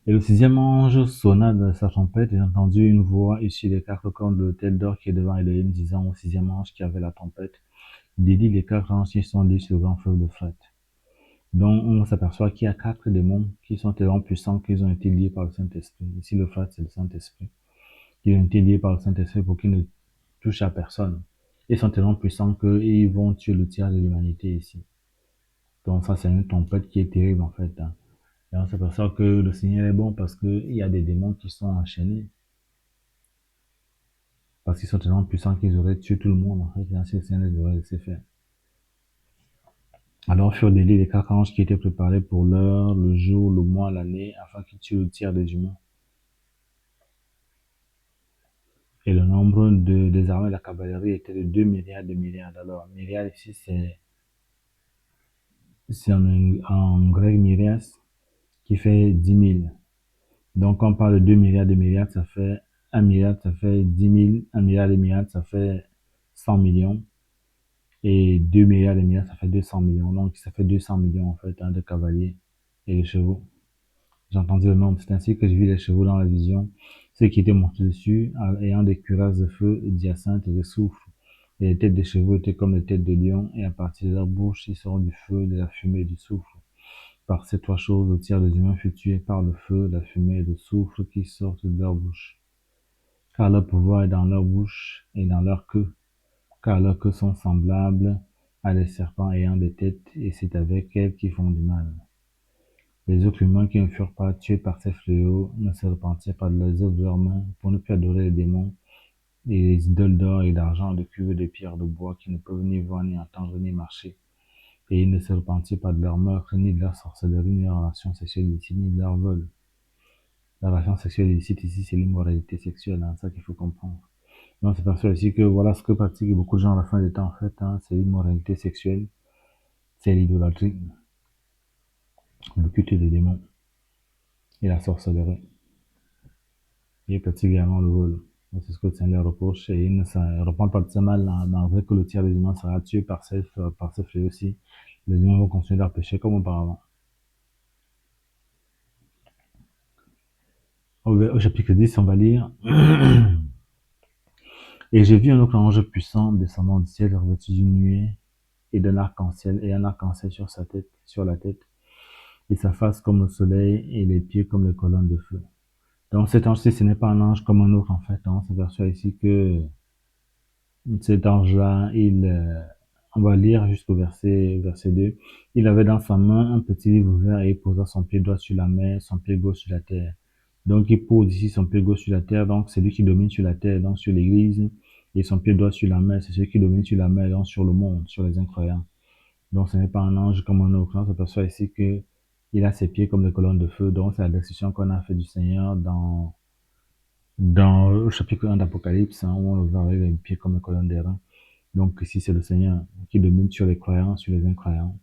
et le sixième ange sonna de sa trompette, et j'entendis une voix issue des quatre cornes de l'autel d'or qui est devant Elohim, disant au sixième ange qui avait la trompette, délie les quatre anges qui sont liés sur le grand fleuve de fret. Donc, on s'aperçoit qu'il y a quatre démons qui sont tellement puissants qu'ils ont été liés par le Saint-Esprit. Ici, le fret, c'est le Saint-Esprit. Ils ont été liés par le Saint-Esprit pour qu'ils ne touchent à personne. Ils sont tellement puissants qu'ils vont tuer le tiers de l'humanité ici. Donc, ça, c'est une tempête qui est terrible, en fait. Hein. Et on s'aperçoit que le Seigneur est bon parce qu'il y a des démons qui sont enchaînés. Parce qu'ils sont tellement puissants qu'ils auraient tué tout le monde, en fait. Et ainsi, le Seigneur les aurait laissé faire. Alors furent délits les quatre anges qui étaient préparés pour l'heure, le jour, le mois, l'année, afin qu'ils tuent le tiers des humains. Et le nombre des armées de la cavalerie était de 2 milliards de milliards. Alors, milliards ici, c'est en grec myrias, qui fait 10 000. Donc, quand on parle de 2 milliards de milliards, ça fait 1 milliard, ça fait 10 000. 1 milliard de milliards, ça fait 100 millions. Et 2 milliards de milliards, ça fait 200 millions. Donc, ça fait 200 millions, en fait, hein, de cavaliers et de chevaux. J'entendis le nombre. C'est ainsi que je vis les chevaux dans la vision. Ceux qui étaient montés dessus, ayant des cuirasses de feu, d'hyacinthe et de soufre. Et les têtes des chevaux étaient comme les têtes de lions, et à partir de leur bouche, ils seront du feu, de la fumée et du soufre. Par ces trois choses, le tiers des humains fut tué par le feu, la fumée et le soufre qui sortent de leur bouche. Car leur pouvoir est dans leur bouche et dans leur queue. Car leurs queues sont semblables à des serpents ayant des têtes, et c'est avec elles qu'ils font du mal. Les autres humains qui ne furent pas tués par ces fléaux ne se repentirent pas de leurs œuvres de leurs mains pour ne plus adorer les démons et les idoles d'or et d'argent, de cuivre et de pierre de bois qui ne peuvent ni voir, ni entendre, ni marcher. Et ils ne se repentirent pas de leur meurtre, ni de leur sorcellerie, ni de leur relation sexuelle illicite, ni de leur vol. La relation sexuelle illicite ici, c'est l'immoralité sexuelle, hein, c'est ça qu'il faut comprendre. Donc, c'est perçu aussi que voilà ce que pratiquent beaucoup de gens à la fin des temps, en fait, hein, c'est l'immoralité sexuelle, c'est l'idolâtrie, le culte des démons et la sorcellerie. Et pratique également le vol. C'est ce que le Seigneur reproche et il ne se reprend pas de ce mal, hein, malgré que le tiers des humains sera tué par ce fléau aussi. Les humains vont continuer leur péché comme auparavant. Au chapitre 10, on va lire. Et j'ai vu un autre ange puissant descendant du ciel, revêtu d'une nuée et d'un arc-en-ciel, et un arc-en-ciel sur sa tête, sur la tête, et sa face comme le soleil, et les pieds comme les colonnes de feu. Donc cet ange-ci, ce n'est pas un ange comme un autre, en fait. On s'aperçoit ici que cet ange-là, on va lire jusqu'au verset 2. Il avait dans sa main un petit livre ouvert et il posa son pied droit sur la mer, son pied gauche sur la terre. Donc il pose ici son pied gauche sur la terre, donc c'est lui qui domine sur la terre, donc sur l'église, et son pied droit sur la mer, c'est celui qui domine sur la mer, donc sur le monde, sur les incroyants. Donc ce n'est pas un ange comme un autre. On s'aperçoit ici que il a ses pieds comme des colonnes de feu, donc c'est la description qu'on a fait du Seigneur dans le chapitre 1 d'Apocalypse, hein, où on le voit avec les pieds comme des colonnes d'airain. Donc ici, c'est le Seigneur qui domine sur les croyants, sur les incroyants,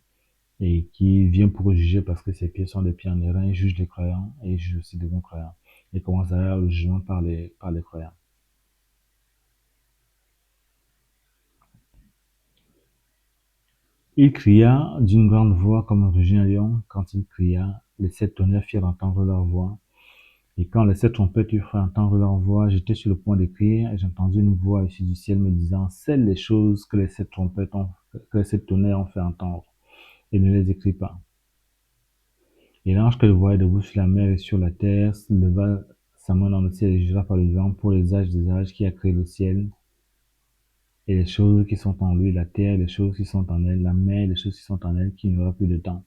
et qui vient pour juger parce que ses pieds sont des pieds en airain. Il juge les croyants et il juge aussi les incroyants. Il commence à avoir le jugement par les croyants. Il cria d'une grande voix comme un rugit un lion. Quand il cria, les sept tonnerres firent entendre leur voix. Et quand les sept trompettes eurent fait entendre leur voix, j'étais sur le point d'écrire et j'entendis une voix issue du ciel me disant, scelle les choses que les sept que les sept tonnerres ont fait entendre, et ne les écris pas. Et l'ange que je voyais debout sur la mer et sur la terre leva sa main dans le ciel et jura par le vent pour les âges des âges qui a créé le ciel et les choses qui sont en lui, la terre et les choses qui sont en elle, la mer et les choses qui sont en elle, qu'il n'y aura plus de temps.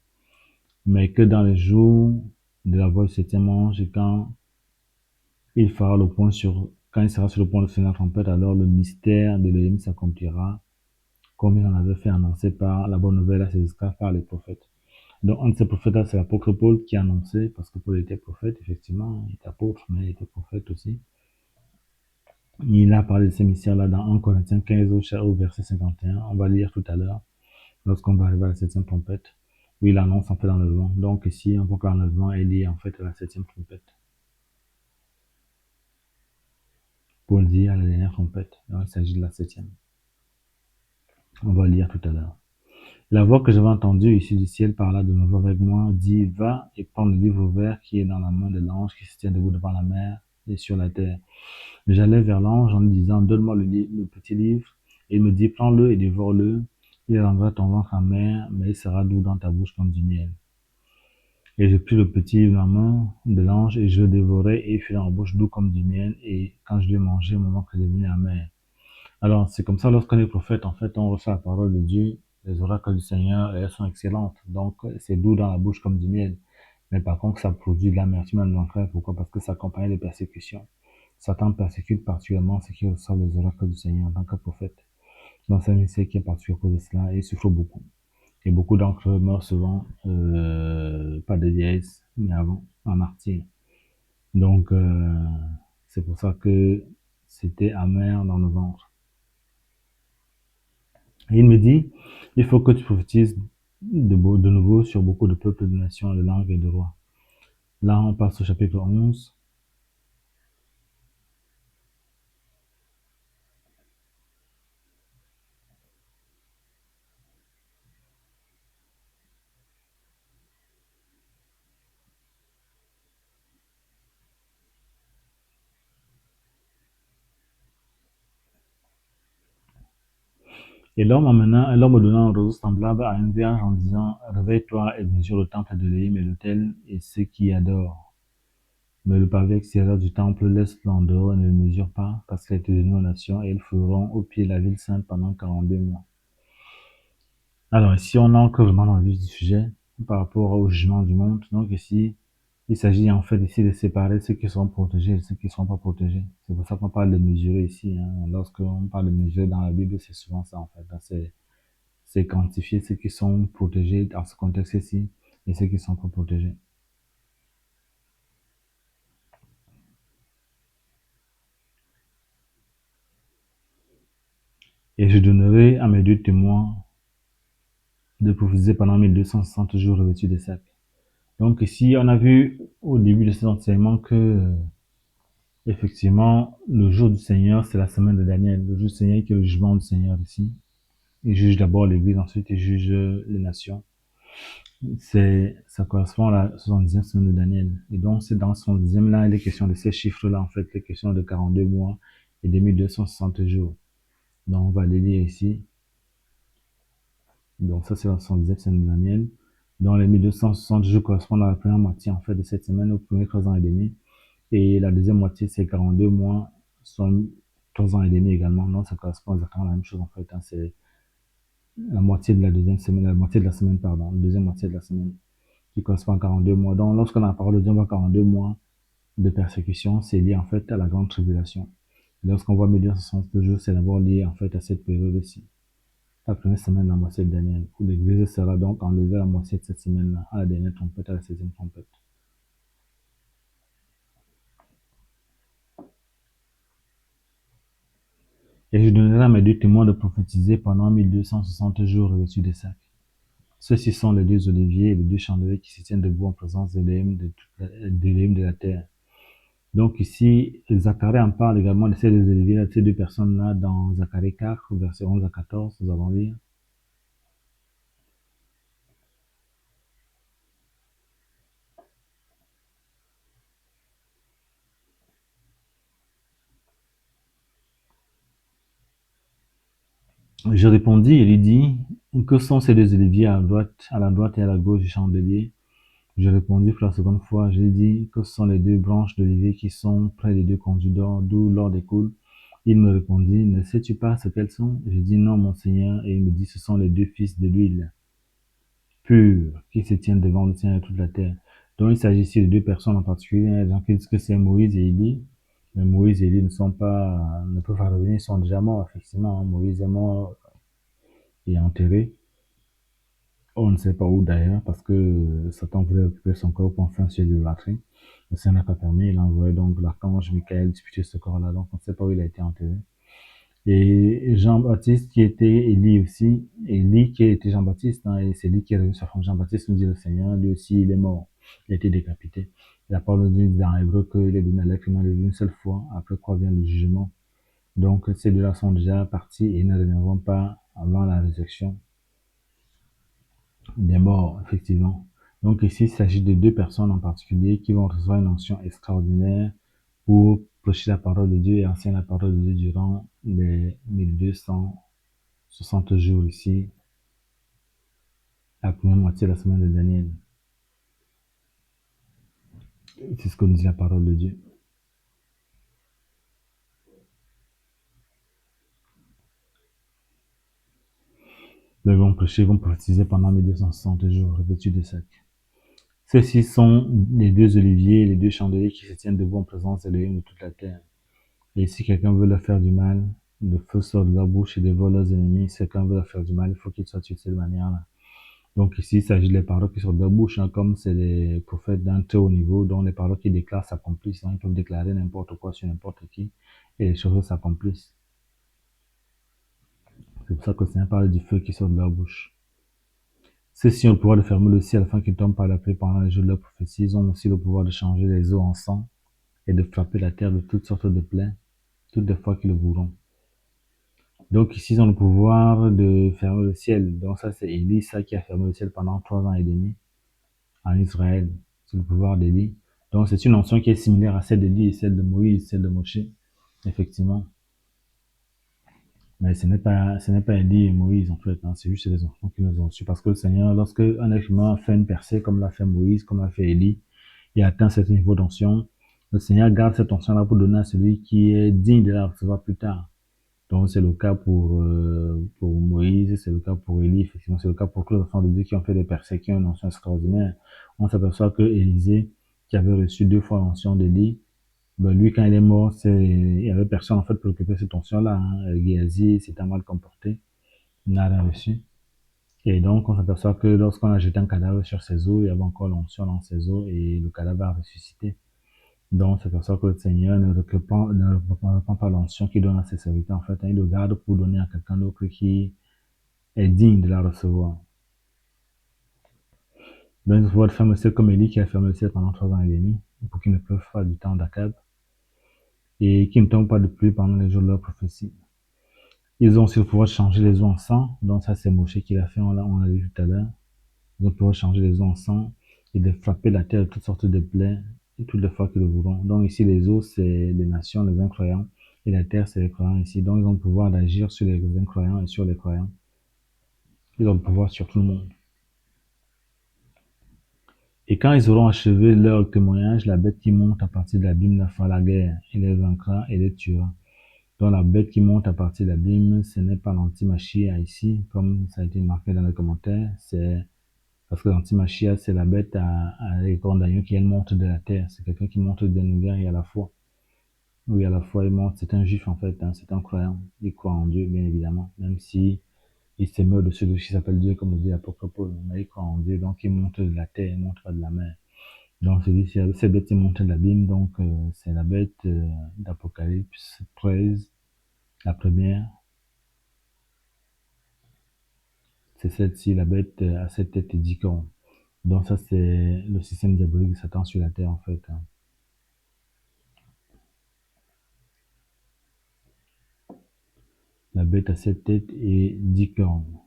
Mais que dans les jours de la voix du septième ange, et quand il sera sur le point de sonner la trompette, alors le mystère de l'Élohim s'accomplira, comme il en avait fait annoncer par la bonne nouvelle à ses esclaves par les prophètes. Donc, un de ces prophètes-là, c'est l'apôtre Paul qui a annoncé, parce que Paul était prophète, effectivement, il était apôtre, mais il était prophète aussi. Il a parlé de ces mystères-là dans 1 Corinthiens 15 au verset 51. On va lire tout à l'heure, lorsqu'on va arriver à la septième trompette, où il annonce en fait l'enlèvement. Donc ici, on voit que l'enlèvement est lié en fait à la septième trompette. Paul dit à la dernière trompette. Donc, il s'agit de la septième. On va lire tout à l'heure. La voix que j'avais entendue ici du ciel parla de nouveau avec moi, dit, va et prends le livre ouvert qui est dans la main de l'ange qui se tient debout devant la mer et sur la terre. J'allais vers l'ange en lui disant, donne-moi le petit livre. Et il me dit, prends-le et dévore-le. Il rendra ton ventre amer, mais il sera doux dans ta bouche comme du miel. Et je pris le petit livre dans la main de l'ange et je le dévorai et il fut dans ma bouche doux comme du miel. Et quand je l'ai mangé, mon ventre est devenu amer. Alors, c'est comme ça, lorsqu'on est prophète, en fait, on reçoit la parole de Dieu, les oracles du Seigneur, elles sont excellentes. Donc, c'est doux dans la bouche comme du miel. Mais par contre, ça produit de l'amertume dans nos cœurs. Pourquoi? Parce que ça accompagne les persécutions. Satan persécute particulièrement ceux qui reçoivent les oracles du Seigneur en tant que prophète. Donc, c'est un ministère qui est particulier à cause de cela et il souffre beaucoup. Et beaucoup d'entre eux meurent souvent, pas de vieillesse, mais avant, en martyr. Donc, c'est pour ça que c'était amer dans le ventre. Et il me dit, il faut que tu prophétises de nouveau sur beaucoup de peuples, de nations, de langues et de rois. Là, on passe au chapitre 11. Et l'homme me donna un roseau semblable à une vierge en disant, réveille-toi et mesure le temple de Léhim et l'autel et ceux qui y adorent. Mais le pavé extérieur du temple laisse en dehors et ne le mesure pas, parce qu'il a été donné aux nations, et ils feront au pied de la ville sainte pendant 42 mois. Alors ici, on entre vraiment dans le vif du sujet par rapport au jugement du monde. Donc ici, il s'agit en fait ici de séparer ceux qui seront protégés et ceux qui ne seront pas protégés. C'est pour ça qu'on parle de mesurer ici. Lorsqu'on parle de mesurer dans la Bible, c'est souvent ça en fait. C'est quantifier ceux qui sont protégés dans ce contexte-ci et ceux qui ne sont pas protégés. Et je donnerai à mes deux témoins de prophétiser pendant 1260 jours revêtus de sacs. Donc ici, on a vu au début de cet enseignement que effectivement, le jour du Seigneur, c'est la semaine de Daniel. Le jour du Seigneur qui est le jugement du Seigneur ici. Il juge d'abord l'Église, ensuite il juge les nations. Ça correspond à la 70e semaine de Daniel. Et donc, c'est dans son 70e là, il est question de ces chiffres-là, en fait, il est question de 42 mois et de 1260 jours. Donc, on va les lire ici. Donc, ça, c'est la 70e semaine de Daniel. Donc, les 1260 jours correspondent à la première moitié, en fait, de cette semaine, au premier 3 ans et demi. Et la deuxième moitié, c'est 42 mois, soit 3 ans et demi également. Donc, ça correspond exactement à la même chose, en fait. C'est la moitié de la deuxième semaine, la moitié de la semaine, pardon, la deuxième moitié de la semaine, qui correspond à 42 mois. Donc, lorsqu'on a la parole de Dieu, on voit 42 mois de persécution, c'est lié, en fait, à la grande tribulation. Et lorsqu'on voit 1260 jours, c'est d'abord lié, en fait, à cette période-ci. La première semaine de la moitié de Daniel, où l'église sera donc enlevée à la moitié de cette semaine-là, à la dernière trompette, à la 16e trompette. Et je donnerai à mes deux témoins de prophétiser pendant 1260 jours revêtus de sacs. Ceux-ci sont les deux oliviers et les deux chandeliers qui se tiennent debout en présence de l'hymne de la terre. Donc ici, Zacharie en parle également de ces deux oliviers, de ces deux personnes-là dans Zacharie 4, versets 11 à 14, nous allons lire. Je répondis et lui dis, que sont ces deux oliviers à la droite et à la gauche du chandelier? Je répondis pour la seconde fois, j'ai dit que ce sont les deux branches d'olivier qui sont près des deux conduits d'or, d'où l'or découle. Il me répondit, ne sais-tu pas ce qu'elles sont? J'ai dit non, mon Seigneur, et il me dit, ce sont les deux fils de l'huile pure qui se tiennent devant le Seigneur de toute la terre. Donc il s'agit ici de deux personnes en particulier, il y a des gens qui disent que c'est Moïse et Élie, mais Moïse et Élie ne peuvent pas revenir, ils sont déjà morts, effectivement. Moïse est mort et enterré. On ne sait pas où d'ailleurs, parce que Satan voulait récupérer son corps pour en faire un sujet de l'idolâtrie. Le Seigneur n'a pas permis, il a envoyé donc l'archange Michael disputer ce corps-là, donc on ne sait pas où il a été enterré. Et Jean-Baptiste qui était Élie aussi, Élie qui était Jean-Baptiste, hein, et c'est lui qui a reçu sa femme. Jean-Baptiste nous dit le Seigneur, lui aussi il est mort, il a été décapité. La parole de Dieu dit dans Hébreu qu'il est donné à l'être humain de une seule fois, après quoi vient le jugement. Donc ces deux-là sont déjà partis et ne reviendront pas avant la résurrection des morts, effectivement. Donc ici, il s'agit de deux personnes en particulier qui vont recevoir une onction extraordinaire pour prêcher la parole de Dieu et enseigner la parole de Dieu durant les 1260 jours ici, la première moitié de la semaine de Daniel. C'est ce que nous dit la parole de Dieu. Ils vont prêcher, ils vont prophétiser pendant 1260 jours, revêtus de sacs. Ceux-ci sont les deux oliviers, les deux chandeliers qui se tiennent debout en présence de l'Élohim de toute la terre. Et si quelqu'un veut leur faire du mal, le feu sort de leur bouche et dévore leurs ennemis. Si quelqu'un veut leur faire du mal, il faut qu'il soit tué de cette manière-là. Donc ici, il s'agit des paroles qui sortent de leur bouche, hein, comme c'est les prophètes d'un très haut niveau, dont les paroles qui déclarent s'accomplissent. Hein. Ils peuvent déclarer n'importe quoi sur n'importe qui, et les choses s'accomplissent. C'est pour ça que le Seigneur parle du feu qui sort de leur bouche. Ceux-ci ont le pouvoir de fermer le ciel afin qu'ils tombent par la pluie pendant les jours de leur prophétie. Ils ont aussi le pouvoir de changer les eaux en sang et de frapper la terre de toutes sortes de plaies, toutes les fois qu'ils le voudront. Donc ici, ils ont le pouvoir de fermer le ciel. Donc ça, c'est Élie, ça qui a fermé le ciel pendant 3 ans et demi en Israël. C'est le pouvoir d'Élie. Donc c'est une onction qui est similaire à celle d'Élie et celle de Moïse, celle de Moshe, effectivement. Mais ce n'est pas Élie et Moïse, en fait, hein. C'est juste les enfants qui nous ont reçus. Parce que le Seigneur, lorsque un être humain fait une percée, comme l'a fait Moïse, comme l'a fait Élie, et atteint un certain niveau d'onction, le Seigneur garde cette onction-là pour donner à celui qui est digne de la recevoir plus tard. Donc c'est le cas pour Moïse, c'est le cas pour Élie, effectivement, c'est le cas pour tous les enfants de Dieu qui ont fait des percées, qui ont une onction extraordinaire. On s'aperçoit que Élisée, qui avait reçu 2 fois l'onction d'Élie, ben lui, quand il est mort, il y avait personne en fait pour occuper cette onction-là. Hein. Géasi s'était mal comporté, il n'a rien reçu. Et donc, on s'aperçoit que lorsqu'on a jeté un cadavre sur ses os, il y avait encore l'onction dans ses os et le cadavre a ressuscité. Donc, c'est pour ça que le Seigneur ne reprend pas l'onction qu'il donne à ses serviteurs. En fait, il le garde pour donner à quelqu'un d'autre qui est digne de la recevoir. Donc, il faut pouvoir fermer le ciel comme Élie qui a fermé le ciel pendant 3 ans et demi pour qu'il ne pleuve pas du temps d'Akab et qu'il ne tombe pas de pluie pendant les jours de leur prophétie. Ils ont aussi le pouvoir de changer les eaux en sang. Donc, ça, c'est Moshe qui l'a fait, on l'a dit tout à l'heure. Ils ont le pouvoir de changer les eaux en sang et de frapper la terre de toutes sortes de plaies toutes les fois qu'ils le voudront. Donc ici, les eaux, c'est les nations, les incroyants, et la terre, c'est les croyants ici. Donc ils ont le pouvoir d'agir sur les incroyants et sur les croyants. Ils ont le pouvoir sur tout le monde. Et quand ils auront achevé leur témoignage, la bête qui monte à partir de l'abîme la fera la guerre, et les vaincra et les tuera. Donc la bête qui monte à partir de l'abîme, ce n'est pas l'antimachia ici, comme ça a été marqué dans les commentaires, c'est parce que l'antimachia, c'est la bête à les cornes d'agneau qui elle monte de la terre. C'est quelqu'un qui monte de l'univers et à la foi. Oui, à la fois, il monte. C'est un juif, en fait, hein, c'est un croyant. Il croit en Dieu, bien évidemment. Même si il se meurt de celui qui s'appelle Dieu, comme le dit l'apôtre Paul. Mais il croit en Dieu, donc il monte de la terre, il monte pas de la mer. Donc, c'est dit, cette bête, il monte de l'abîme, donc, c'est la bête, d'Apocalypse 13, la première. C'est celle-ci, la bête à 7 têtes et 10 cornes. Donc, ça, c'est le système diabolique de Satan sur la terre, en fait, hein. La bête à 7 têtes et 10 cornes.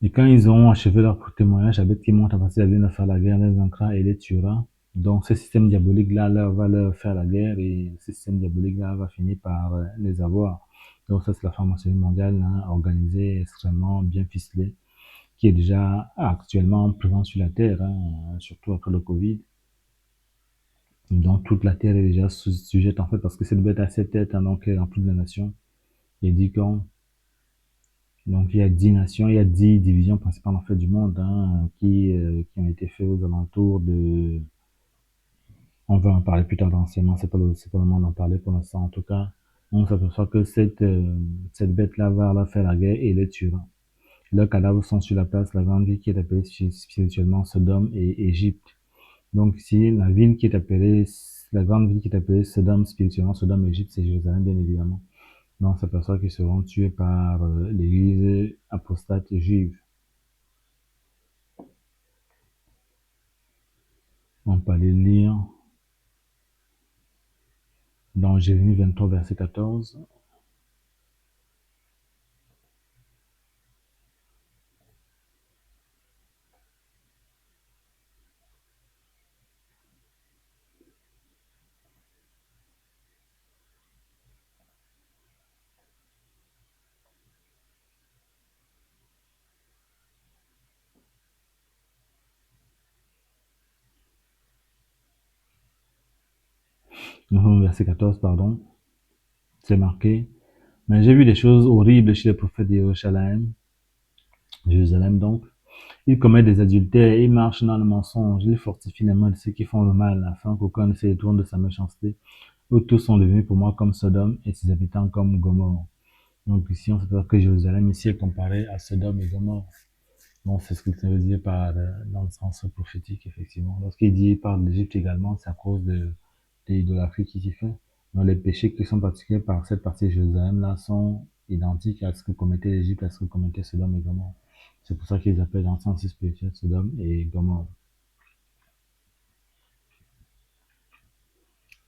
Et quand ils auront achevé leur témoignage, la bête qui monte à partir de la lune faire la guerre les vaincra et les tuera. Donc ce système diabolique-là va leur faire la guerre et ce système diabolique-là va finir par les avoir. Donc ça, c'est la franc-maçonnerie mondiale, hein, organisée, extrêmement bien ficelée, qui est déjà actuellement présente sur la Terre, hein, surtout après le Covid. Donc toute la Terre est déjà sujette en fait, parce que cette bête a 7 têtes, hein, donc elle est dans toutes les nations. Il y a 10 cornes. Donc il y a 10 nations, il y a 10 divisions principales en fait du monde, hein, qui ont été faites aux alentours de... On va en parler plus tard dans l'enseignement, c'est pas le moment d'en parler pour l'instant en tout cas. On s'aperçoit que cette bête-là va leur faire la guerre et les tuera. Leurs cadavres sont sur la place, la grande ville qui est appelée spirituellement Sodome et Égypte. Donc ici, la grande ville qui est appelée Sodome, spirituellement Sodome et Égypte, c'est Jérusalem, bien évidemment. Donc on s'aperçoit qu'ils seront tués par l'église apostate juive. On peut aller lire dans Jérémie 23, verset 14. Verset 14, pardon. C'est marqué. Mais j'ai vu des choses horribles chez les prophètes de Jérusalem donc. Ils commettent des adultères, ils marchent dans le mensonge, ils fortifient les mains de ceux qui font le mal, afin qu'aucun ne se détourne de sa méchanceté. Eux tous sont devenus pour moi comme Sodome et ses habitants comme Gomorre. Donc ici, on se voit que Jérusalem ici est comparé à Sodome et Gomorre. Donc c'est ce que ça veut dire dans le sens prophétique, effectivement. Lorsqu'il dit, il parle d'Égypte également, c'est à cause de l'idolâtrie qui s'y fait. Donc les péchés qui sont pratiqués par cette partie de Jérusalem-là sont identiques à ce que commettait l'Égypte, à ce que commettait Sodome et Gomorre. C'est pour ça qu'ils appellent dans le sens spirituel Sodome et Gomorre.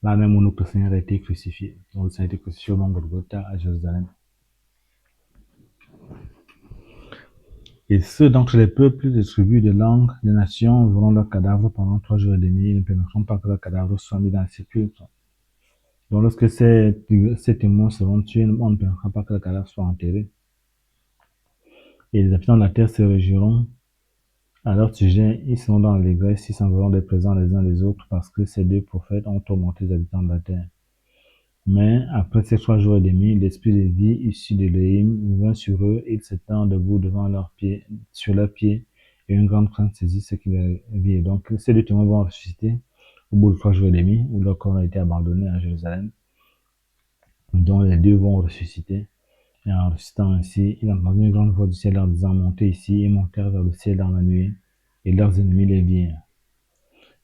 Là même où notre Seigneur a été crucifié. Donc le Seigneur a été crucifié au mont Golgotha à Jérusalem. Et ceux d'entre les peuples, des tribus, des langues, des nations verront leurs cadavres pendant 3 jours et demi. Ils ne permettront pas que leurs cadavres soient mis dans le sépulcre. Donc lorsque ces témoins seront tués, on ne permettra pas que leurs cadavres soient enterrés. Et les habitants de la terre se réjouiront à leur sujet. Ils seront dans l'allégresse, ils s'enverront des présents les uns les autres parce que ces deux prophètes ont tourmenté les habitants de la terre. Mais après ces 3 jours et demi, l'esprit de vie issu d'Élohim vint sur eux, et ils se tinrent debout devant sur leurs pieds, et une grande crainte saisit ceux qui les virent. Donc ces deux témoins vont ressusciter au bout de 3 jours et demi, où leur corps a été abandonné à Jérusalem. Donc les deux vont ressusciter. Et en ressuscitant ainsi, ils entendirent une grande voix du ciel leur disant, montez ici, et montèrent vers le ciel dans la nuée, et leurs ennemis les virent.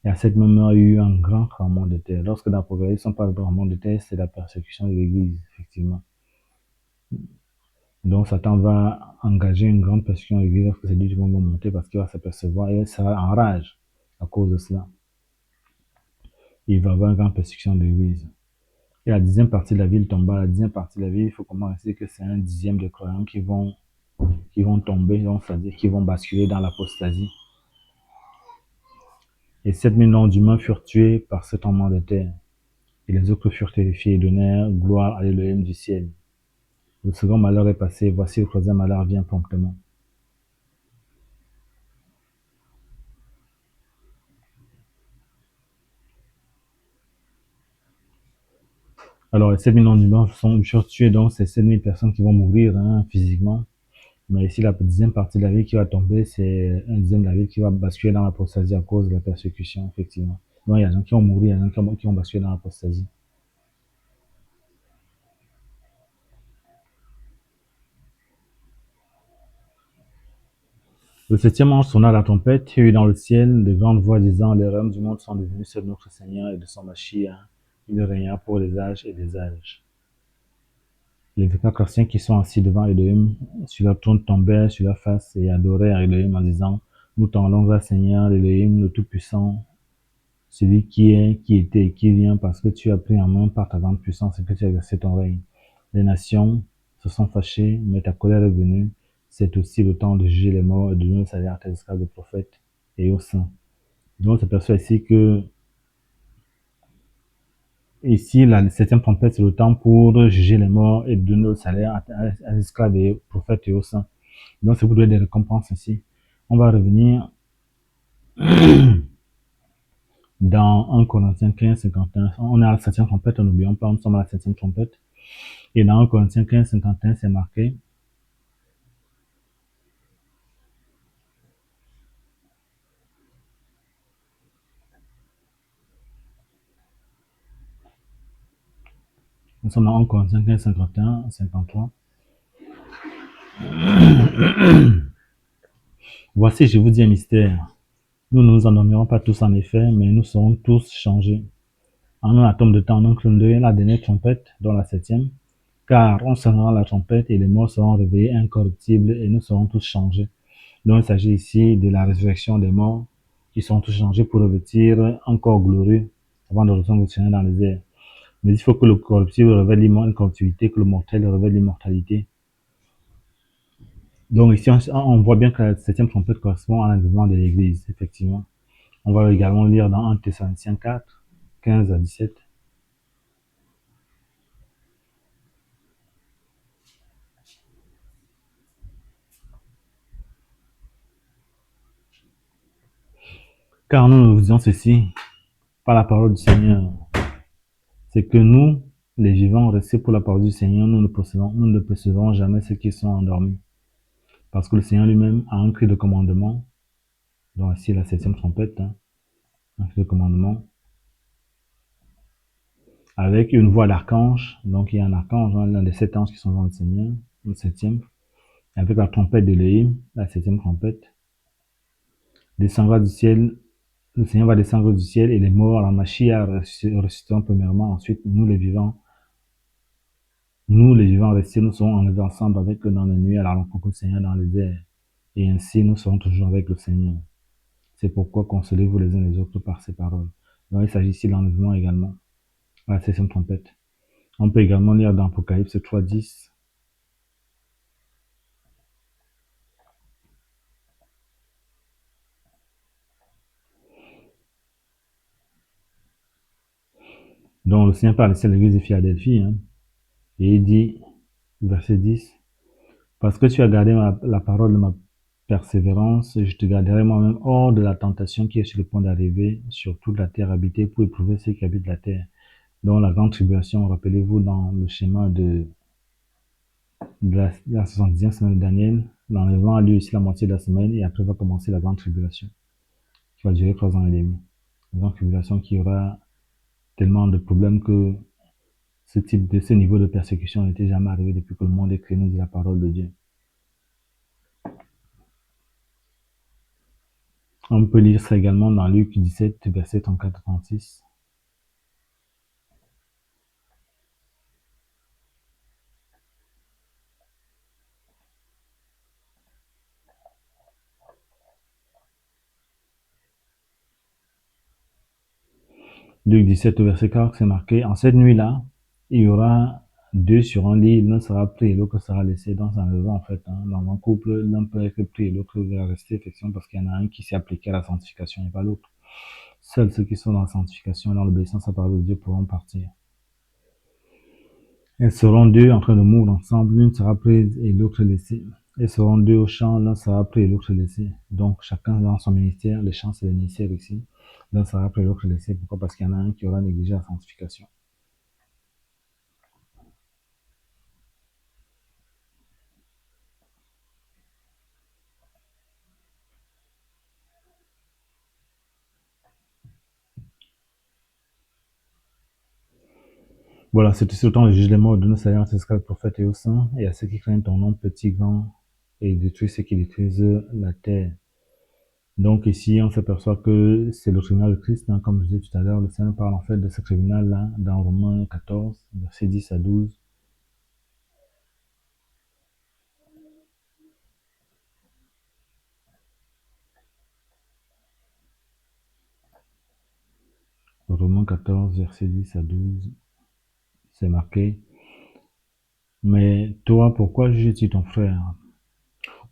Et à cette même heure, il y eut un grand tremblement de terre. Lorsque dans l'Apocalypse, on parle de tremblement de terre, c'est la persécution de l'Église, effectivement. Donc Satan va engager une grande persécution de l'Église lorsque ces deux vont monter parce qu'il va s'apercevoir et il sera en rage à cause de cela. Il va y avoir une grande persécution de l'Église. Et la 10e partie de la ville tomba. La 10e partie de la ville, il faut commencer que c'est un 10e de croyants qui vont tomber, donc c'est-à-dire qui vont basculer dans l'apostasie. Et 7 000 d'humains furent tués par ce tremblement de terre. Et les autres furent terrifiés et donnèrent gloire à l'Élohim du ciel. Le second malheur est passé, voici le troisième malheur vient promptement. Alors, les 7 000 d'humains furent tués, donc c'est 7 000 personnes qui vont mourir physiquement. Mais ici, la 10e partie de la ville qui va tomber, c'est un 10e de la ville qui va basculer dans l'apostasie à cause de la persécution, effectivement. Donc, il y a des gens qui vont mourir, il y a des gens qui vont basculer dans l'apostasie. Le 7e ange sonna la trompette, et eut dans le ciel de grandes voix disant, les royaumes du monde sont devenus ceux de notre Seigneur et de son Mashiach. Il régna pour les âges et des âges. Les 24 anciens qui sont assis devant Elohim, sur leur trône tombèrent sur leur face et adorèrent Elohim en disant, nous tendons vers Seigneur, Elohim, le Tout-Puissant, celui qui est, qui était et qui vient, parce que tu as pris en main par ta grande puissance et que tu as exercé ton règne. Les nations se sont fâchées, mais ta colère est venue. C'est aussi le temps de juger les morts et de donner le salaire à tes esclaves de prophètes et aux saints. Donc, on s'aperçoit ici que ici, la 7e trompette, c'est le temps pour juger les morts et donner le salaire à les esclaves et prophètes et aux saints. Donc, c'est pour donner des récompenses ici. On va revenir dans 1 Corinthiens 15, 51. On est à la 7e trompette, n'oublions pas, nous sommes à la 7e trompette. Et dans 1 Corinthiens 15, 51, c'est marqué, Nous sommes en 1 Corinthiens 15, 51, 53. Voici, je vous dis un mystère. Nous ne nous endormirons pas tous en effet, mais nous serons tous changés. En un atome de temps, en un clin d'œil, la dernière trompette, dont la septième, car on sonnera la trompette et les morts seront réveillés incorruptibles et nous serons tous changés. Donc il s'agit ici de la résurrection des morts qui sont tous changés pour revêtir un corps glorieux avant de retourner au Seigneur dans les airs. Mais il faut que le corruptible révèle l'incorruptibilité, que le mortel révèle l'immortalité. Donc ici, on voit bien que la septième trompette correspond à l'enlèvement de l'Église, effectivement. On va également lire dans 1 Thessaloniciens 4, 15 à 17. Car nous nous disons ceci par la parole du Seigneur, c'est que nous, les vivants, restés pour la parole du Seigneur, nous ne posséderons jamais ceux qui sont endormis. Parce que le Seigneur lui-même a un cri de commandement, donc ici la septième trompette, un cri de commandement, avec une voix d'archange, donc il y a un archange, l'un des 7 anges qui sont dans le Seigneur, le septième, avec la trompette de l'Éhim, la septième trompette, descendra du ciel, le Seigneur va descendre du ciel et les morts, la Machia ressusciteront premièrement, ensuite nous les vivants restés, nous serons enlevés ensemble avec eux dans les nuits à la rencontre du Seigneur dans les airs. Et ainsi, nous serons toujours avec le Seigneur. C'est pourquoi consolez-vous les uns les autres par ces paroles. Donc, il s'agit ici de l'enlèvement également, à la septième trompette. On peut également lire dans Apocalypse 3:10. Donc, le Seigneur parle ici à l'église de Philadelphie, et il dit, verset 10, parce que tu as gardé la parole de ma persévérance, je te garderai moi-même hors de la tentation qui est sur le point d'arriver sur toute la terre habitée pour éprouver ceux qui habitent la terre. Donc la grande tribulation, rappelez-vous dans le schéma de la 70e semaine de Daniel, l'enlèvement a lieu ici la moitié de la semaine et après va commencer la grande tribulation qui va durer 3 ans et demi. La grande tribulation qui aura tellement de problèmes que ce niveau de persécution n'était jamais arrivé depuis que le monde est créé, nous dit la parole de Dieu. On peut lire ça également dans Luc 17, verset 34-36. Luc 17, verset 4, c'est marqué, en cette nuit-là, il y aura 2 sur un lit, l'un sera pris et l'autre sera laissé dans un levant, en fait. Dans un couple, l'un peut être pris et l'autre va rester, effectivement, parce qu'il y en a un qui s'est appliqué à la sanctification et pas l'autre. Seuls ceux qui sont dans la sanctification et dans l'obéissance à la parole de Dieu pourront partir. Elles seront 2 en train de mourir ensemble, l'une sera prise et l'autre laissée. Elles seront 2 au champ, l'un sera pris et l'autre laissé. Donc, chacun dans son ministère, les champs c'est le ministère ici. L'un sera pris et l'autre laissé. Pourquoi? Parce qu'il y en a un qui aura négligé la sanctification. Voilà, c'est aussi le temps de juger les morts, de nos saluts à tes prophètes et aux saints, et à ceux qui craignent ton nom, petit, grand, et détruisent ceux qui détruisent la terre. Donc ici, on s'aperçoit que c'est le tribunal de Christ, comme je disais tout à l'heure, le Seigneur parle en fait de ce tribunal-là dans Romains 14, versets 10 à 12. Romains 14, versets 10 à 12, c'est marqué. Mais toi, pourquoi juges-tu ton frère?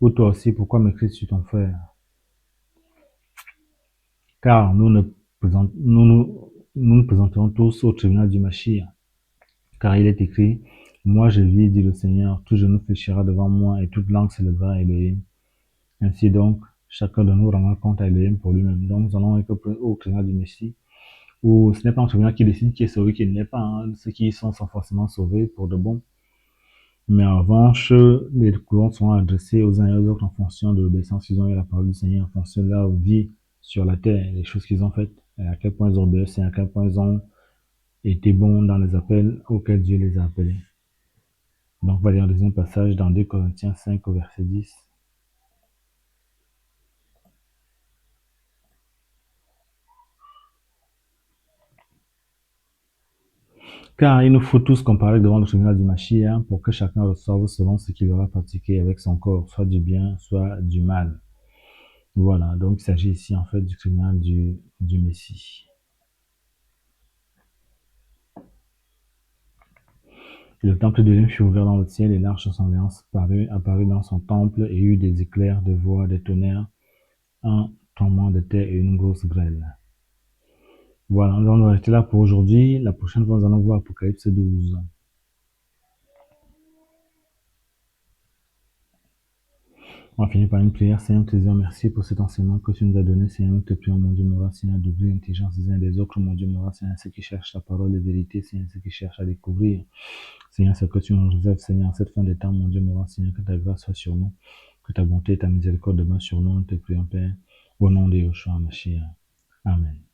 Ou toi aussi, pourquoi méprises-tu ton frère? Car nous présenterons tous au tribunal du Mashiach. Car il est écrit, moi je vis, dit le Seigneur, tout genou fléchira devant moi et toute langue s'élèvera à Elohim. Ainsi donc, chacun de nous rendra compte à Elohim pour lui-même. Donc nous allons être au tribunal du Messie, où ce n'est pas un tribunal qui décide qui est sauvé, qui ne l'est pas. Ceux qui y sont forcément sauvés pour de bon. Mais en revanche, les courants sont adressés aux uns et aux autres en fonction de l'obéissance qu'ils ont eu à la parole du Seigneur, en fonction de leur vie sur la terre, les choses qu'ils ont faites, et à quel point ils ont obéi, et à quel point ils ont été bons dans les appels auxquels Dieu les a appelés. Donc, on va lire un deuxième passage dans 2 Corinthiens 5 au verset 10. Car il nous faut tous comparer devant le tribunal du Mashiach pour que chacun reçoive selon ce qu'il aura pratiqué avec son corps, soit du bien, soit du mal. Voilà, donc il s'agit ici en fait du tribunal du Messie. Et le temple de Dieu fut ouvert dans le ciel et l'arche sans alliance apparut dans son temple et eut des éclairs, des voix, des tonnerres, un tremblement de terre et une grosse grêle. Voilà, on va rester là pour aujourd'hui. La prochaine fois, nous allons voir Apocalypse 12. On va finir par une prière. Seigneur, te disons merci pour cet enseignement que tu nous as donné. Seigneur, nous te prions, mon Dieu, mon Seigneur, d'ouvrir l'intelligence des uns et des autres, mon Dieu, mon Seigneur, ceux qui cherchent ta parole de vérité, Seigneur, ceux qui cherchent à découvrir. Seigneur, ce que tu nous réserves, Seigneur, en cette fin de temps, mon Dieu, mon Seigneur, que ta grâce soit sur nous, que ta bonté et ta miséricorde demeurent sur nous. Nous te prions, Père, au nom de Yeshua Mashiach. Amen.